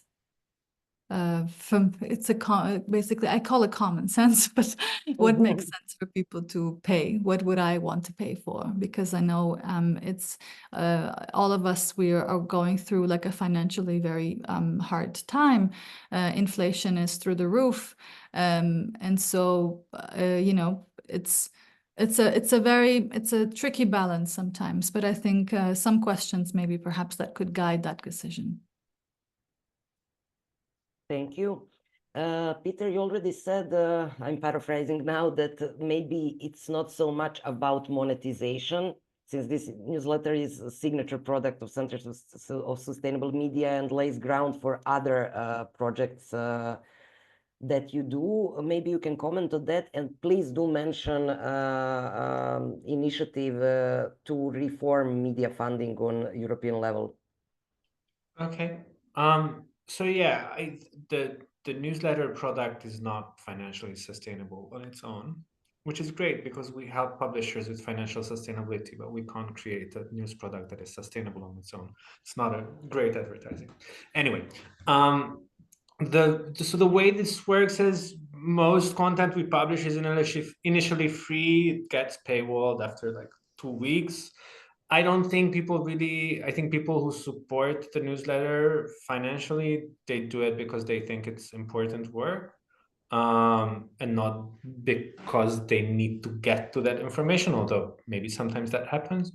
Basically, I call it common sense, but what makes sense for people to pay? What would I want to pay for? Because I know it's all of us, we are going through like a financially very hard time. Inflation is through the roof, and so you know, it's a tricky balance sometimes. But I think some questions maybe perhaps that could guide that decision. Thank you. Peter, you already said, I'm paraphrasing now, that maybe it's not so much about monetization, since this newsletter is a signature product of Centers of Sustainable Media and lays ground for other projects that you do. Maybe you can comment on that, and please do mention initiative to reform media funding on European level. Okay. So yeah, the newsletter product is not financially sustainable on its own, which is great because we help publishers with financial sustainability, but we can't create a news product that is sustainable on its own. It's not a great advertising. Anyway, so the way this works is most content we publish is initially free. It gets paywalled after like 2 weeks. I think people who support the newsletter financially, they do it because they think it's important work, and not because they need to get to that information, although maybe sometimes that happens.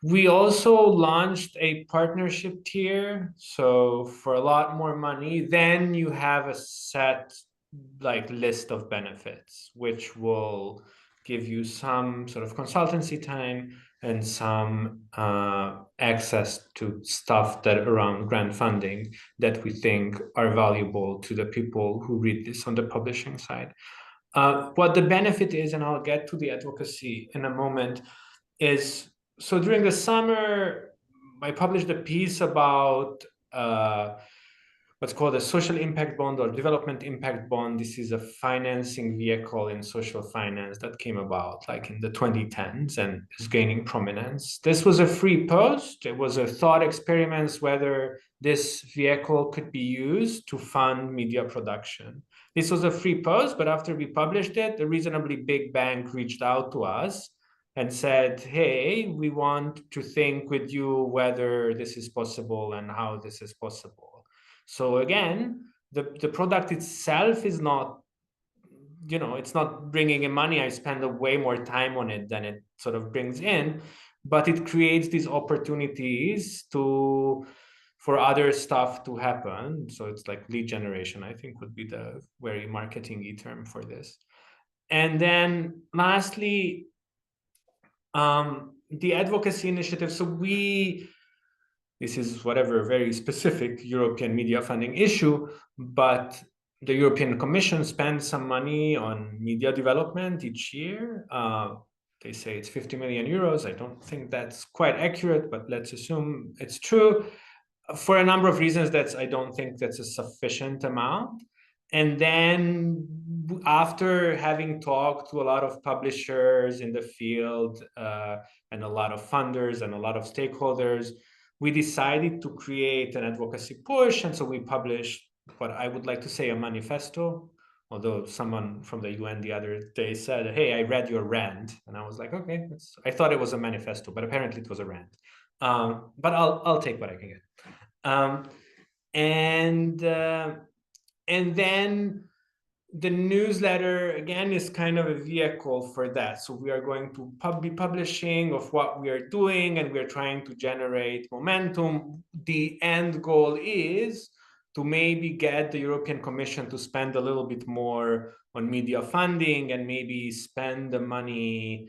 We also launched a partnership tier. So for a lot more money, then you have a set list of benefits, which will give you some sort of consultancy time and some access to stuff that around grant funding that we think are valuable to the people who read this on the publishing side. What the benefit is, and I'll get to the advocacy in a moment, is so during the summer, I published a piece about what's called a social impact bond or development impact bond. This is a financing vehicle in social finance that came about in the 2010s and is gaining prominence. This was a free post. It was a thought experiment whether this vehicle could be used to fund media production. This was a free post, but after we published it, a reasonably big bank reached out to us and said, hey, we want to think with you whether this is possible and how this is possible. So again, the product itself is not, it's not bringing in money. I spend way more time on it than it sort of brings in, but it creates these opportunities for other stuff to happen. So it's like lead generation, I think, would be the very marketing-y term for this. And then lastly, the advocacy initiative, so this is whatever, very specific European media funding issue, but the European Commission spends some money on media development each year. They say it's 50 million euros. I don't think that's quite accurate, but let's assume it's true. For a number of reasons, I don't think that's a sufficient amount. And then after having talked to a lot of publishers in the field and a lot of funders and a lot of stakeholders, we decided to create an advocacy push. And so we published what I would like to say a manifesto, although someone from the UN the other day said, hey, I read your rant. And I was like, okay, I thought it was a manifesto, but apparently it was a rant. But I'll take what I can get. And then the newsletter, again, is kind of a vehicle for that. So we are going to be publishing of what we are doing, and we're trying to generate momentum. The end goal is to maybe get the European Commission to spend a little bit more on media funding and maybe spend the money,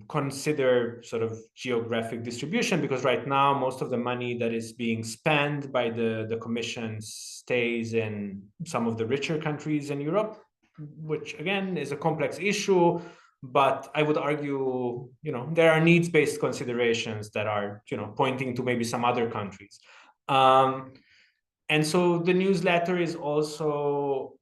consider sort of geographic distribution, because right now most of the money that is being spent by the Commission stays in some of the richer countries in Europe, which again is a complex issue. But I would argue, there are needs-based considerations that are, pointing to maybe some other countries. And so the newsletter is also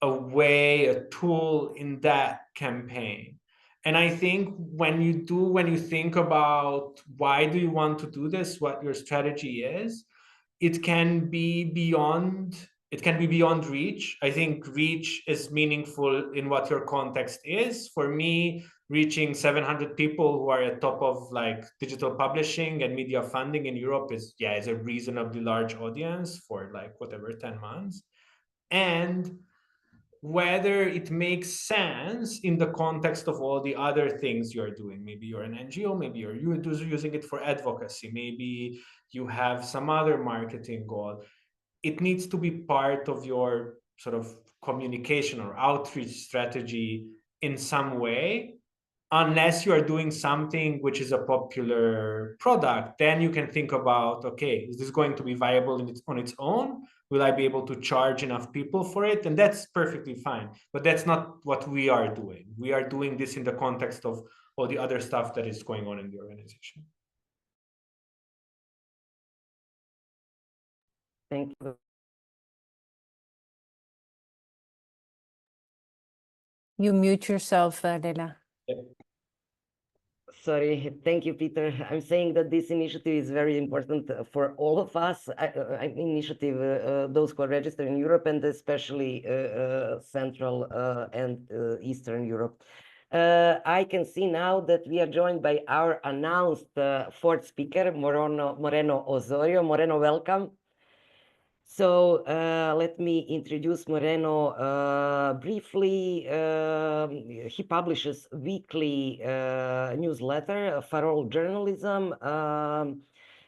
a tool in that campaign. And I think when you think about why do you want to do this, what your strategy is, it can be beyond reach. I think reach is meaningful in what your context is. For me, reaching 700 people who are at top of like digital publishing and media funding in Europe is a reasonably large audience for like whatever 10 months. And whether it makes sense in the context of all the other things you're doing. Maybe you're an NGO, maybe you're using it for advocacy, maybe you have some other marketing goal. It needs to be part of your sort of communication or outreach strategy in some way, unless you are doing something which is a popular product. Then you can think about, okay, is this going to be viable on its own? Will I be able to charge enough people for it? And that's perfectly fine. But that's not what we are doing. We are doing this in the context of all the other stuff that is going on in the organization. Thank you. You mute yourself, Lela. Sorry, thank you, Peter. I'm saying that this initiative is very important for all of us. Those who are registered in Europe, and especially Central and Eastern Europe. I can see now that we are joined by our announced fourth speaker, Moreno Osório. Moreno, welcome. So let me introduce Moreno briefly. He publishes weekly newsletter, Farol Journalism,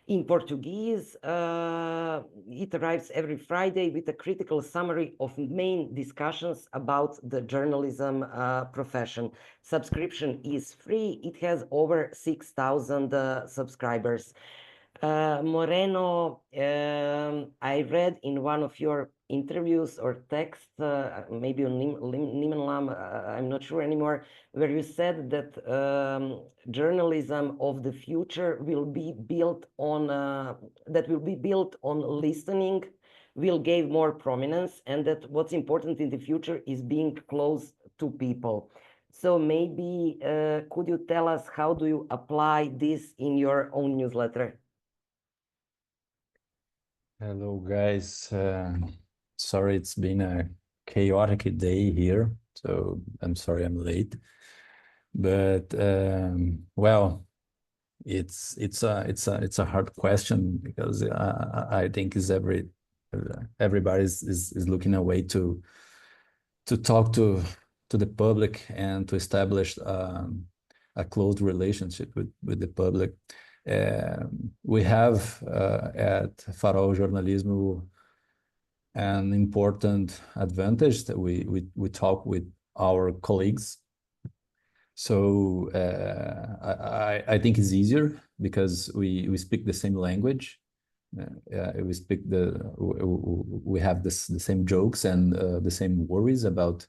in Portuguese. It arrives every Friday with a critical summary of main discussions about the journalism profession. Subscription is free. It has over 6,000 subscribers. Moreno, I read in one of your interviews or texts, maybe on Nimenlam, I'm not sure anymore, where you said that journalism of the future will be built on listening, will give more prominence, and that what's important in the future is being close to people. So maybe could you tell us how do you apply this in your own newsletter? Hello, guys. Sorry, it's been a chaotic day here, so I'm sorry I'm late. But well, it's a hard question, because I think everybody is looking a way to talk to the public and to establish a close relationship with the public. We have at Farol Jornalismo an important advantage that we talk with our colleagues So I think it's easier because we speak the same language. We have the same jokes and the same worries about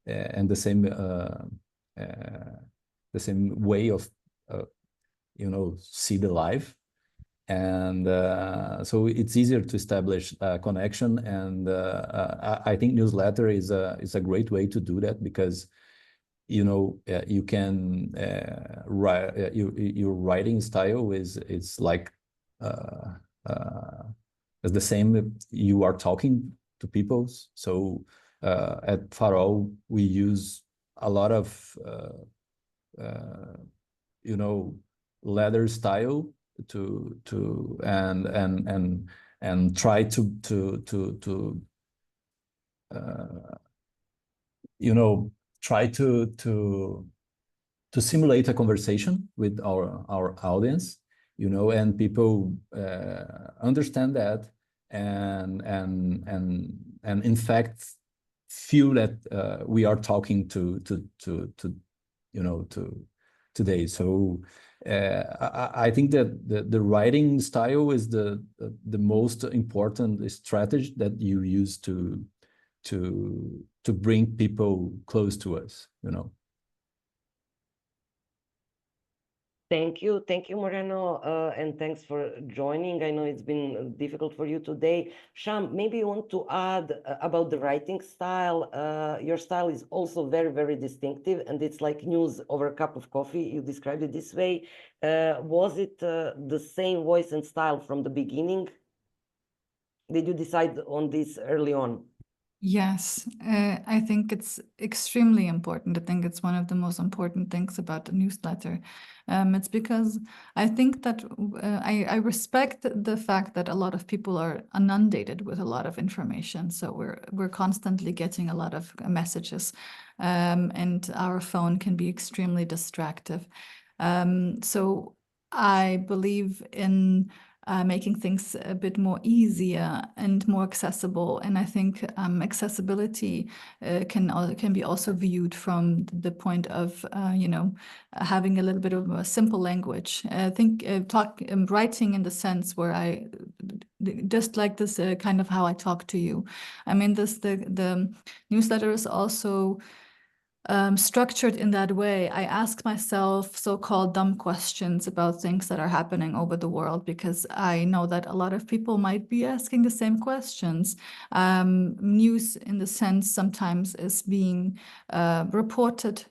and the same way of see the life. And so it's easier to establish a connection, and I think newsletter is a great way to do that, because you can write your writing style is like the same. You are talking to people. So at Farol we use a lot of letter style to and try to try to simulate a conversation with our audience, and people understand that and in fact feel that we are talking to today. So I think that the writing style is the most important strategy that you use to bring people close to us. Thank you, Moreno, and thanks for joining. I know it's been difficult for you today. Sham, maybe you want to add about the writing style. Your style is also very, very distinctive, and it's like news over a cup of coffee. You described it this way. Was it the same voice and style from the beginning? Did you decide on this early on? Yes, I think it's extremely important. I think it's one of the most important things about the newsletter. It's because I think that I respect the fact that a lot of people are inundated with a lot of information. So we're constantly getting a lot of messages, and our phone can be extremely distractive. So I believe in making things a bit more easier and more accessible. And I think accessibility can be also viewed from the point of having a little bit of a simple language. I think writing in the sense where I just like this kind of how I talk to you. I mean, the newsletter is also structured in that way. I ask myself so-called dumb questions about things that are happening over the world, because I know that a lot of people might be asking the same questions. News, in the sense, sometimes is being reported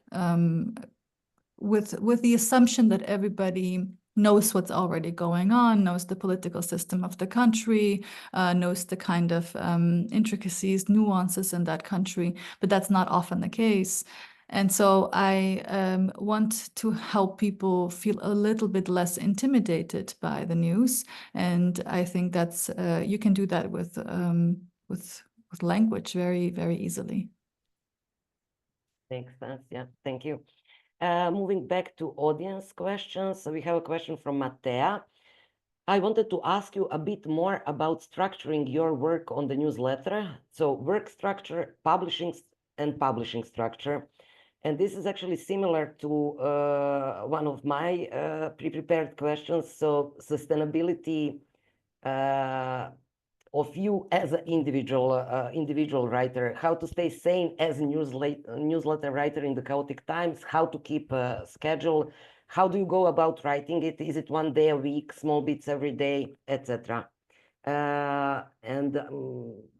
with the assumption that everybody knows what's already going on, knows the political system of the country, knows the kind of intricacies, nuances in that country, but that's not often the case. And so I want to help people feel a little bit less intimidated by the news. And I think that's you can do that with language very, very easily. Makes sense. Yeah, thank you. Moving back to audience questions, so we have a question from Matea. I wanted to ask you a bit more about structuring your work on the newsletter. So work structure, publishing structure. And this is actually similar to one of my pre-prepared questions. So sustainability of you as an individual writer, how to stay sane as a newsletter writer in the chaotic times, how to keep a schedule, how do you go about writing it? Is it one day a week, small bits every day, etc.? And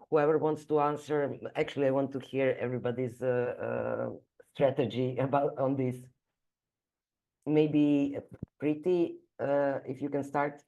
whoever wants to answer, actually, I want to hear everybody's strategy on this. Maybe Priti, if you can start.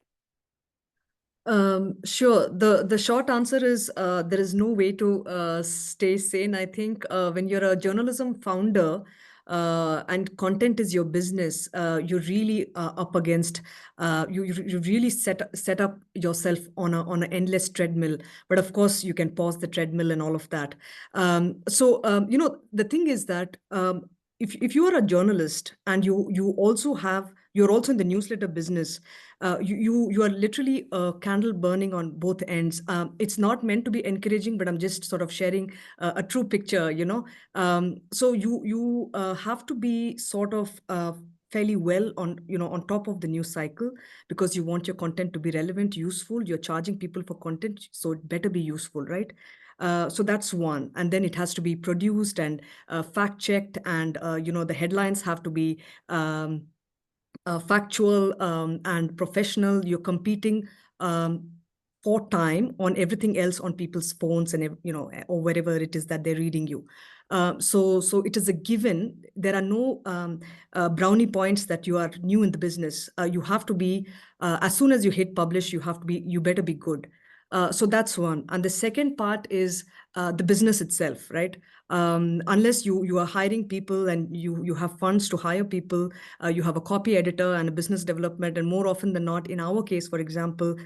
Sure. The short answer is there is no way to stay sane. I think when you're a journalism founder and content is your business, you're really up against. You really set up yourself on an endless treadmill. But of course, you can pause the treadmill and all of that. The thing is that if you are a journalist and you you're also in the newsletter business, you are literally a candle burning on both ends. It's not meant to be encouraging, but I'm just sort of sharing a true picture, you know. So you have to be sort of fairly well on, you know, on top of the news cycle, because you want your content to be relevant, useful. You're charging people for content, so it better be useful, right? So that's one. And then it has to be produced and fact checked, and you know, the headlines have to be factual and professional. You're competing for time on everything else on people's phones and, you know, or wherever it is that they're reading you. So it is a given. There are no brownie points that you are new in the business. You have to be, as soon as you hit publish, you better be good. So that's one. And the second part is the business itself, right? Unless you are hiring people and you have funds to hire people, you have a copy editor and a business development, and more often than not, in our case, for example,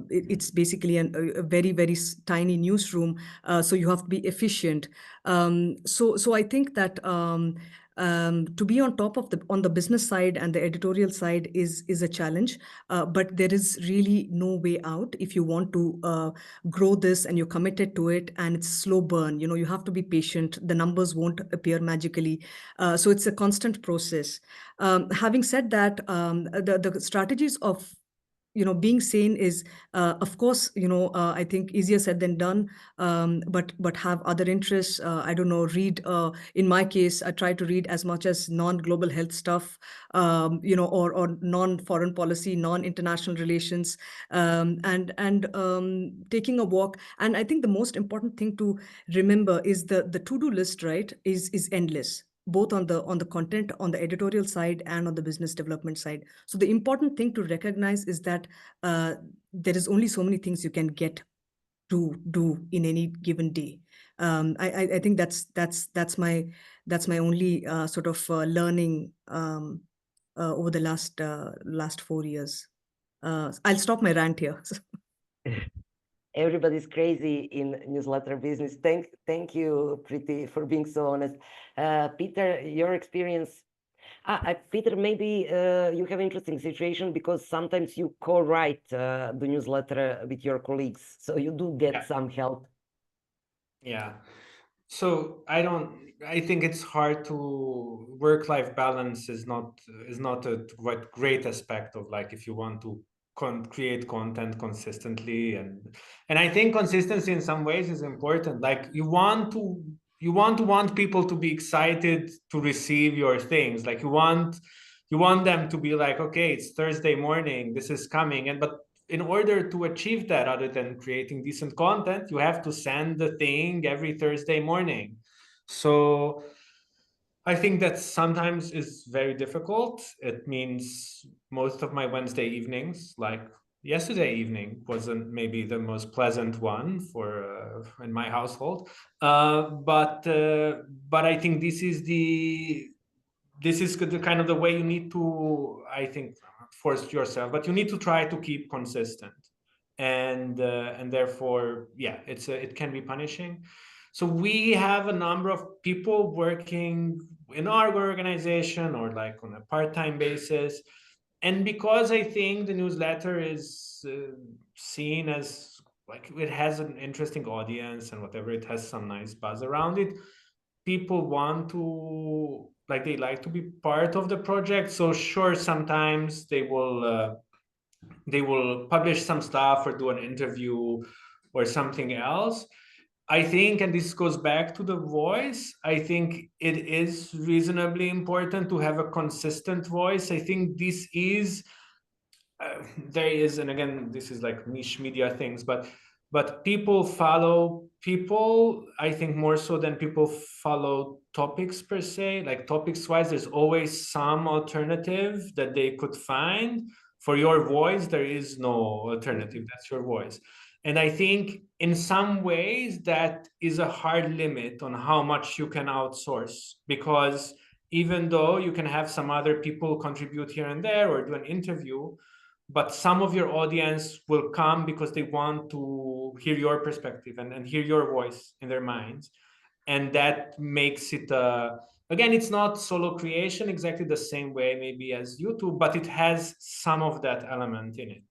it's basically a very, very tiny newsroom. So you have to be efficient. So I think that to be on top of on the business side and the editorial side is a challenge, but there is really no way out if you want to grow this and you're committed to it, and it's slow burn. You know, you have to be patient. The numbers won't appear magically. So it's a constant process. Having said that, the strategies of, you know, being sane is, of course, you know, I think easier said than done, but have other interests. I don't know, read, in my case, I try to read as much as non-global health stuff, you know, or non-foreign policy, non-international relations, and taking a walk. And I think the most important thing to remember is the to-do list, right, is endless, both on the content, on the editorial side, and on the business development side. So the important thing to recognize is that there is only so many things you can get to do in any given day. I think that's my only sort of learning over the last 4 years. I'll stop my rant here. Everybody's crazy in newsletter business. Thank you, Priti, for being so honest. Peter, your experience. Peter, maybe you have an interesting situation because sometimes you co-write the newsletter with your colleagues, so you do get some help. Yeah. So I think it's hard to, work-life balance is not a great aspect of, like, if you want to create content consistently, and I think consistency in some ways is important. Like, you want people to be excited to receive your things. Like, you want them to be like, okay, it's Thursday morning, this is coming. But in order to achieve that, other than creating decent content, you have to send the thing every Thursday morning. So I think that sometimes is very difficult. It means most of my Wednesday evenings, like yesterday evening, wasn't maybe the most pleasant one for in my household. But I think this is the kind of the way you need to, I think, force yourself, but you need to try to keep consistent, and therefore, yeah, it can be punishing. So we have a number of people working in our organization, or like on a part-time basis, and because I think the newsletter is seen as, like, it has an interesting audience and whatever, it has some nice buzz around it, people want to, like, they like to be part of the project. So sure, sometimes they will publish some stuff or do an interview or something else. I think, and this goes back to the voice, I think it is reasonably important to have a consistent voice. I think this is there is, and again, this is like niche media things, but people follow people, I think, more so than people follow topics per se. Like, topics wise, there's always some alternative that they could find. For your voice, there is no alternative. That's your voice. And I think in some ways that is a hard limit on how much you can outsource, because even though you can have some other people contribute here and there or do an interview, but some of your audience will come because they want to hear your perspective and hear your voice in their minds. And that makes it a again, it's not solo creation exactly the same way maybe as YouTube, but it has some of that element in it.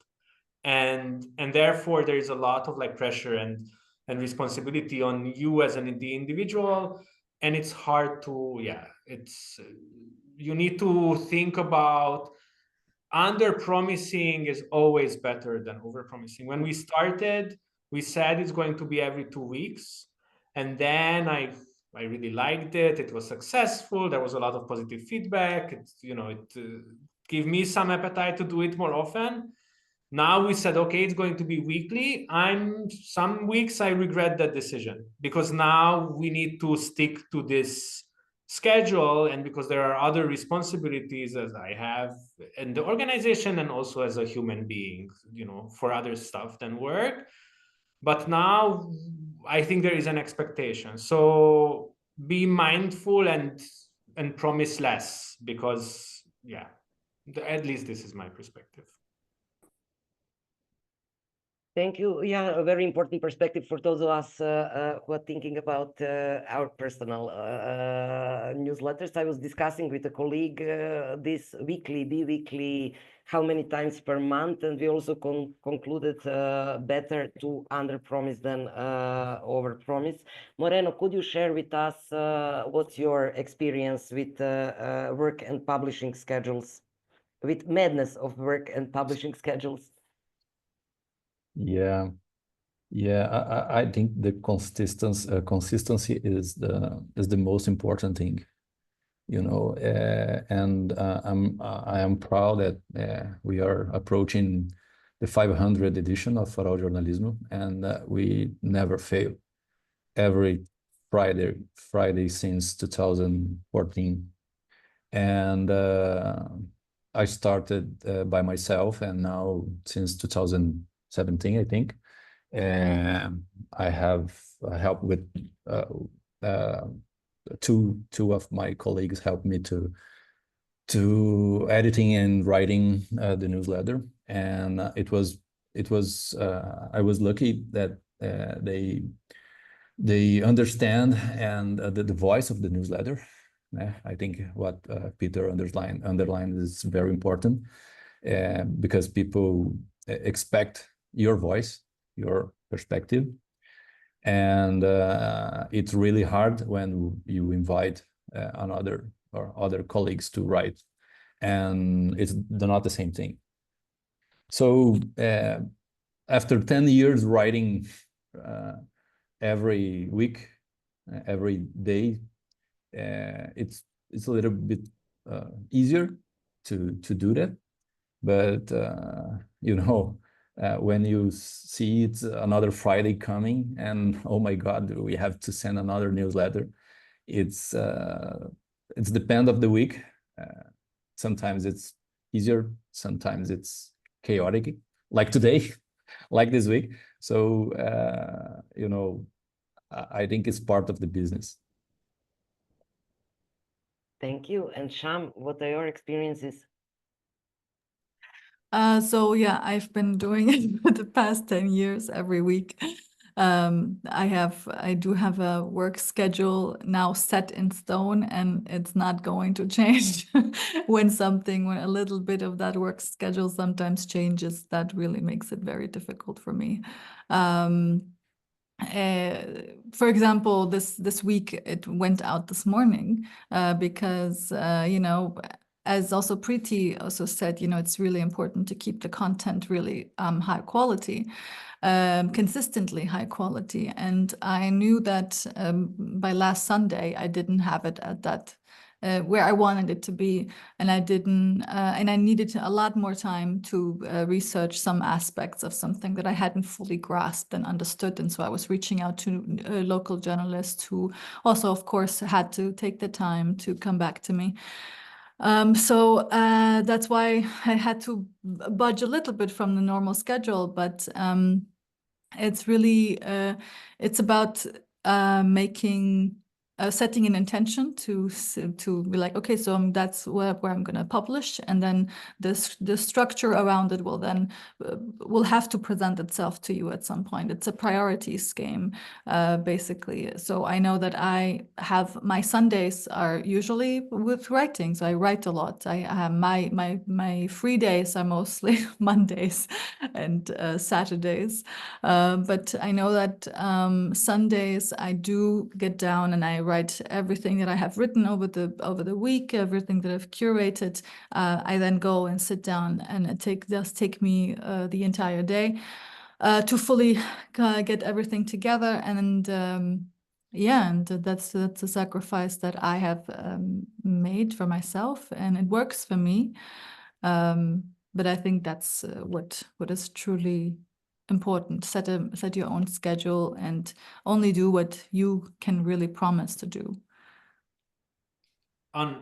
And therefore there is a lot of like pressure and responsibility on you as the individual, and it's hard to, yeah, it's you need to think about under promising is always better than over promising. When we started, we said it's going to be every 2 weeks, and then I really liked it. It was successful. There was a lot of positive feedback. It gave me some appetite to do it more often. Now we said, okay, it's going to be weekly. Some weeks I regret that decision, because now we need to stick to this schedule, and because there are other responsibilities as I have in the organization and also as a human being, for other stuff than work. But now I think there is an expectation. So be mindful and promise less, because yeah, at least this is my perspective. Thank you. Yeah, a very important perspective for those of us who are thinking about our personal newsletters. I was discussing with a colleague this weekly, bi-weekly, how many times per month, and we also concluded better to under-promise than over-promise. Moreno, could you share with us what's your experience with work and publishing schedules, with madness of work and publishing schedules? Yeah, I think the consistency is the most important thing, and I am proud that we are approaching the 500 edition of Farol Jornalismo, and we never fail. Every Friday since 2014, and I started by myself, and now since 2017, I think. I have helped with two of my colleagues helped me to editing and writing the newsletter, and it was I was lucky that they understand and the voice of the newsletter. I think what Peter underlined is very important, because people expect your voice, your perspective, and it's really hard when you invite other colleagues to write, and it's not the same thing. So after 10 years writing every week, every day, it's a little bit easier to do that, but when you see it's another Friday coming and oh my God, we have to send another newsletter, it's depend of the week. Sometimes it's easier, sometimes it's chaotic, like today, like this week. So I think it's part of the business. Thank you. And Sham, what are your experiences? So yeah, I've been doing it for the past 10 years every week. I do have a work schedule now set in stone, and it's not going to change. when a little bit of that work schedule sometimes changes, that really makes it very difficult for me. For example, this week it went out this morning because as also Priti also said, it's really important to keep the content really high quality, consistently high quality. And I knew that by last Sunday I didn't have it at that where I wanted it to be, and I didn't, and I needed a lot more time to research some aspects of something that I hadn't fully grasped and understood. And so I was reaching out to local journalists who also, of course, had to take the time to come back to me. So that's why I had to budge a little bit from the normal schedule, but it's really, it's about making setting an intention to be like, okay, so that's where I'm going to publish, and then the structure around it will then will have to present itself to you at some point. It's a priorities game, basically. So I know that I have my Sundays are usually with writing, so I write a lot. I have my free days are mostly Mondays and Saturdays, but I know that Sundays I do get down and I write everything that I have written over the week, everything that I've curated. I then go and sit down, and it does take me the entire day to fully get everything together. And yeah, and that's a sacrifice that I have made for myself, and it works for me. But I think that's what is truly important. Set your own schedule and only do what you can really promise to do.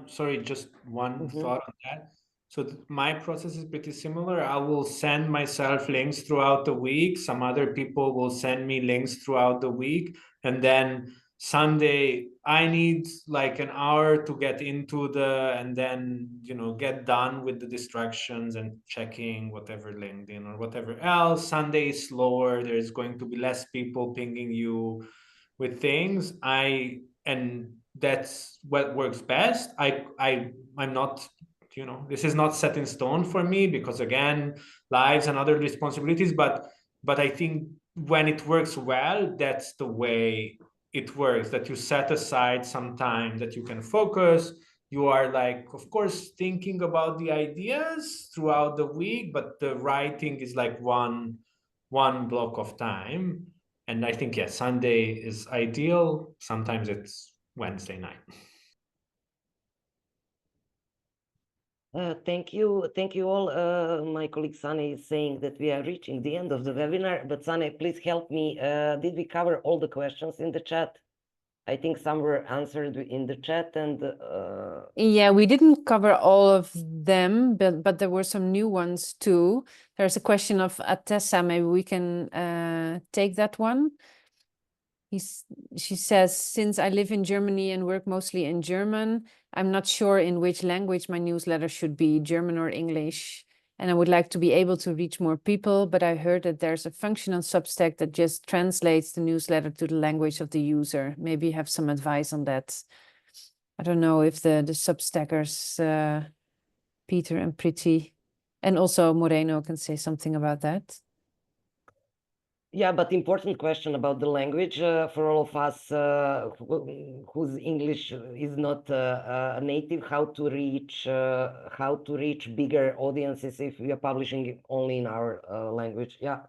Sorry, just one thought on that. So my process is pretty similar. I will send myself links throughout the week. Some other people will send me links throughout the week. And then Sunday, I need like an hour to get into and then, get done with the distractions and checking whatever LinkedIn or whatever else. Sunday is slower. There's going to be less people pinging you with things. And that's what works best. I'm not, this is not set in stone for me, because again, lives and other responsibilities, but I think when it works well, that's the way it works, that you set aside some time that you can focus. You are like, of course, thinking about the ideas throughout the week, but the writing is like one block of time. And I think, yeah, Sunday is ideal. Sometimes it's Wednesday night. Thank you all. My colleague Sanne is saying that we are reaching the end of the webinar, but Sanne, please help me. Did we cover all the questions in the chat? I think some were answered in the chat, and yeah, we didn't cover all of them, but there were some new ones too. There's a question of Atessa. Maybe we can take that one. She says, since I live in Germany and work mostly in German, I'm not sure in which language my newsletter should be, German or English. And I would like to be able to reach more people, but I heard that there's a function on Substack that just translates the newsletter to the language of the user. Maybe you have some advice on that. I don't know if the Substackers, Peter and Priti, and also Moreno can say something about that. Yeah, but important question about the language for all of us whose English is not native. How to reach bigger audiences if we are publishing only in our language? Yeah.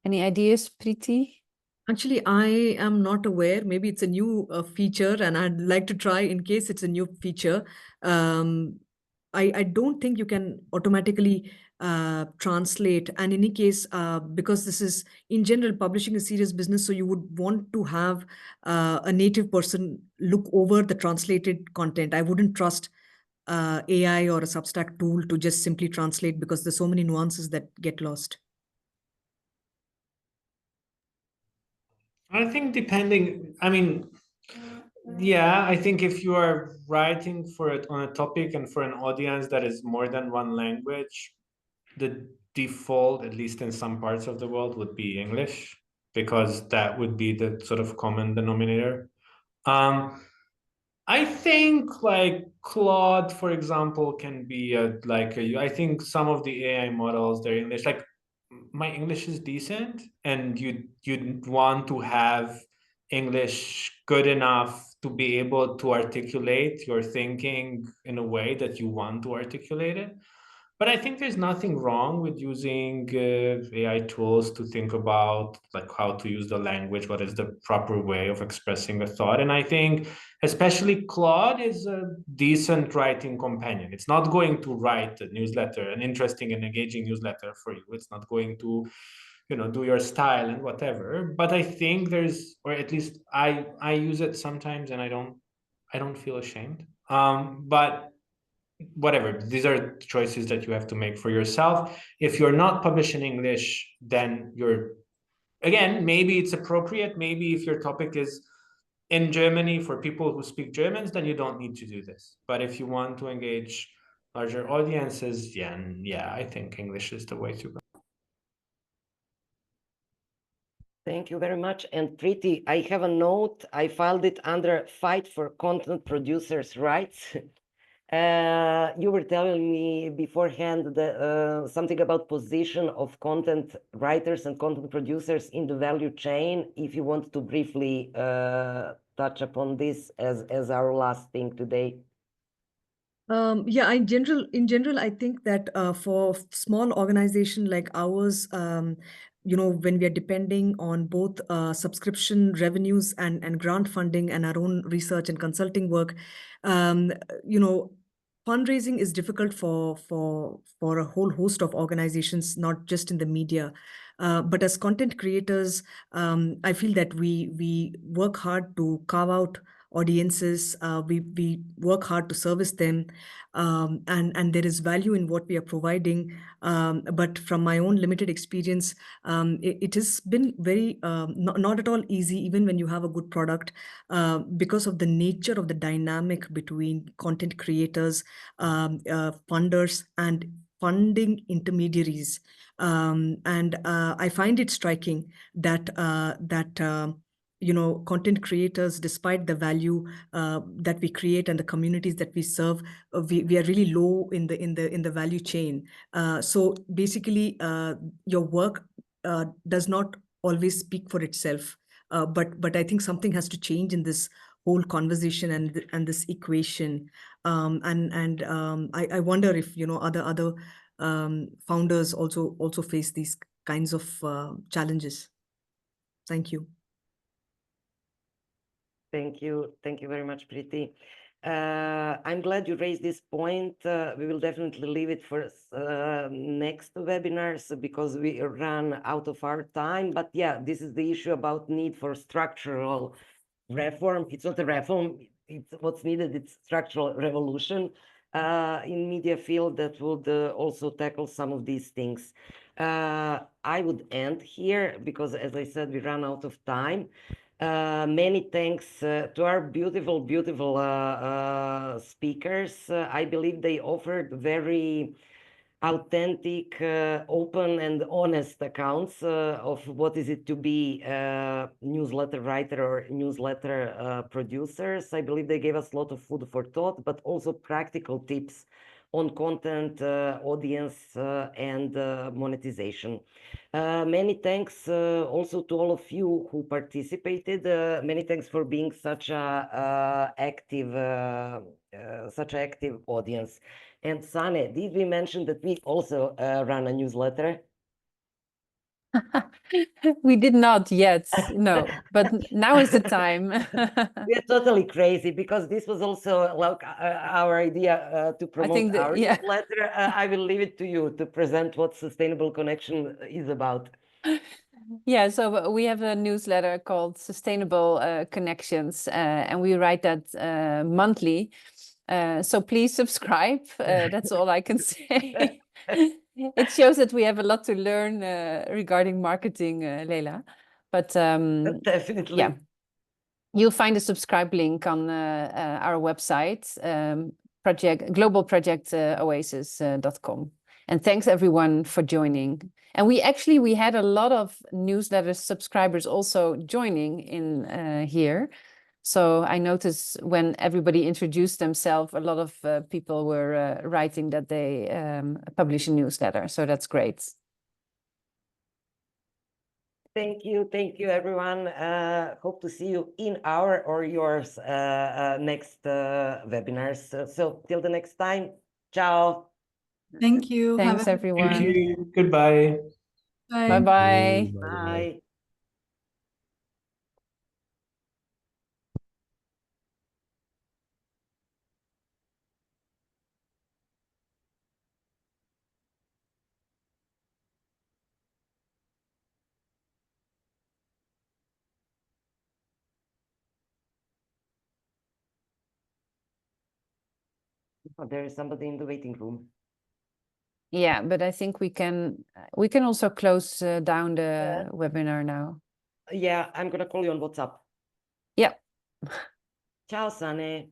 Any ideas, Priti? Actually, I am not aware. Maybe it's a new feature, and I'd like to try in case it's a new feature. I don't think you can automatically translate. And in any case, because this is in general publishing a serious business, so you would want to have a native person look over the translated content. I wouldn't trust AI or a Substack tool to just simply translate, because there's so many nuances that get lost. I think yeah, I think if you are writing on a topic and for an audience that is more than one language, the default, at least in some parts of the world, would be English, because that would be the sort of common denominator. I think like Claude, for example, can be I think some of the AI models, their English, like my English is decent, and you'd want to have English good enough to be able to articulate your thinking in a way that you want to articulate it. But I think there's nothing wrong with using AI tools to think about like how to use the language, what is the proper way of expressing a thought. And I think especially Claude is a decent writing companion. It's not going to write a newsletter, an interesting and engaging newsletter for you. It's not going to, do your style and whatever. But I think or at least I use it sometimes, and I don't feel ashamed. But whatever, these are choices that you have to make for yourself. If you're not published in English, then you're again, maybe it's appropriate. Maybe if your topic is in Germany for people who speak Germans, then you don't need to do this. But if you want to engage larger audiences, yeah, I think English is the way to go. Thank you very much. And Priti, I have a note. I filed it under Fight for Content Producers' Rights. You were telling me beforehand that, something about position of content writers and content producers in the value chain. If you want to briefly touch upon this as our last thing today. Yeah, in general, I think that for small organization like ours, when we are depending on both subscription revenues and grant funding and our own research and consulting work, um, you know, fundraising is difficult for a whole host of organizations, not just in the media. But as content creators, I feel that we work hard to carve out audiences. We work hard to service them, and there is value in what we are providing. But from my own limited experience, it has been very not at all easy, even when you have a good product, because of the nature of the dynamic between content creators, funders, and funding intermediaries. And I find it striking that content creators, despite the value that we create and the communities that we serve, we are really low in the value chain. So basically, your work does not always speak for itself. But I think something has to change in this whole conversation and this equation. I wonder if other founders also face these kinds of challenges. Thank you. Thank you. Thank you very much, Priti. I'm glad you raised this point. We will definitely leave it for next webinars because we run out of our time. But yeah, this is the issue about need for structural reform. It's not a reform. It's what's needed. It's structural revolution in media field that would also tackle some of these things. I would end here because, as I said, we run out of time. Many thanks to our beautiful speakers. I believe they offered very authentic, open and honest accounts of what is it to be a newsletter writer or newsletter producers. I believe they gave us a lot of food for thought, but also practical tips on content, audience, and monetization. Many thanks also to all of you who participated. Many thanks for being such a active audience. And Sanne, did we mention that we also run a newsletter? We did not yet, no, but now is the time. We are totally crazy because this was also like our idea to promote our newsletter. I will leave it to you to present what Sustainable Connection is about. Yeah, so we have a newsletter called Sustainable Connections, and we write that monthly. So please subscribe. That's all I can say. It shows that we have a lot to learn regarding marketing, Lela. But definitely, yeah, you'll find a subscribe link on our website, globalprojectoasis.com. And thanks everyone for joining. And we had a lot of newsletter subscribers also joining in here. So I noticed when everybody introduced themselves, a lot of people were writing that they publish a newsletter. So that's great. Thank you, everyone. Hope to see you in our or yours next webinars. So till the next time, ciao. Thank you. Thanks, everyone. Thank you. Goodbye. Bye. Bye-bye. Bye. Oh, there is somebody in the waiting room. Yeah, but I think we can also close down the webinar now. Yeah, I'm gonna call you on WhatsApp. Yeah. Ciao, Sanne.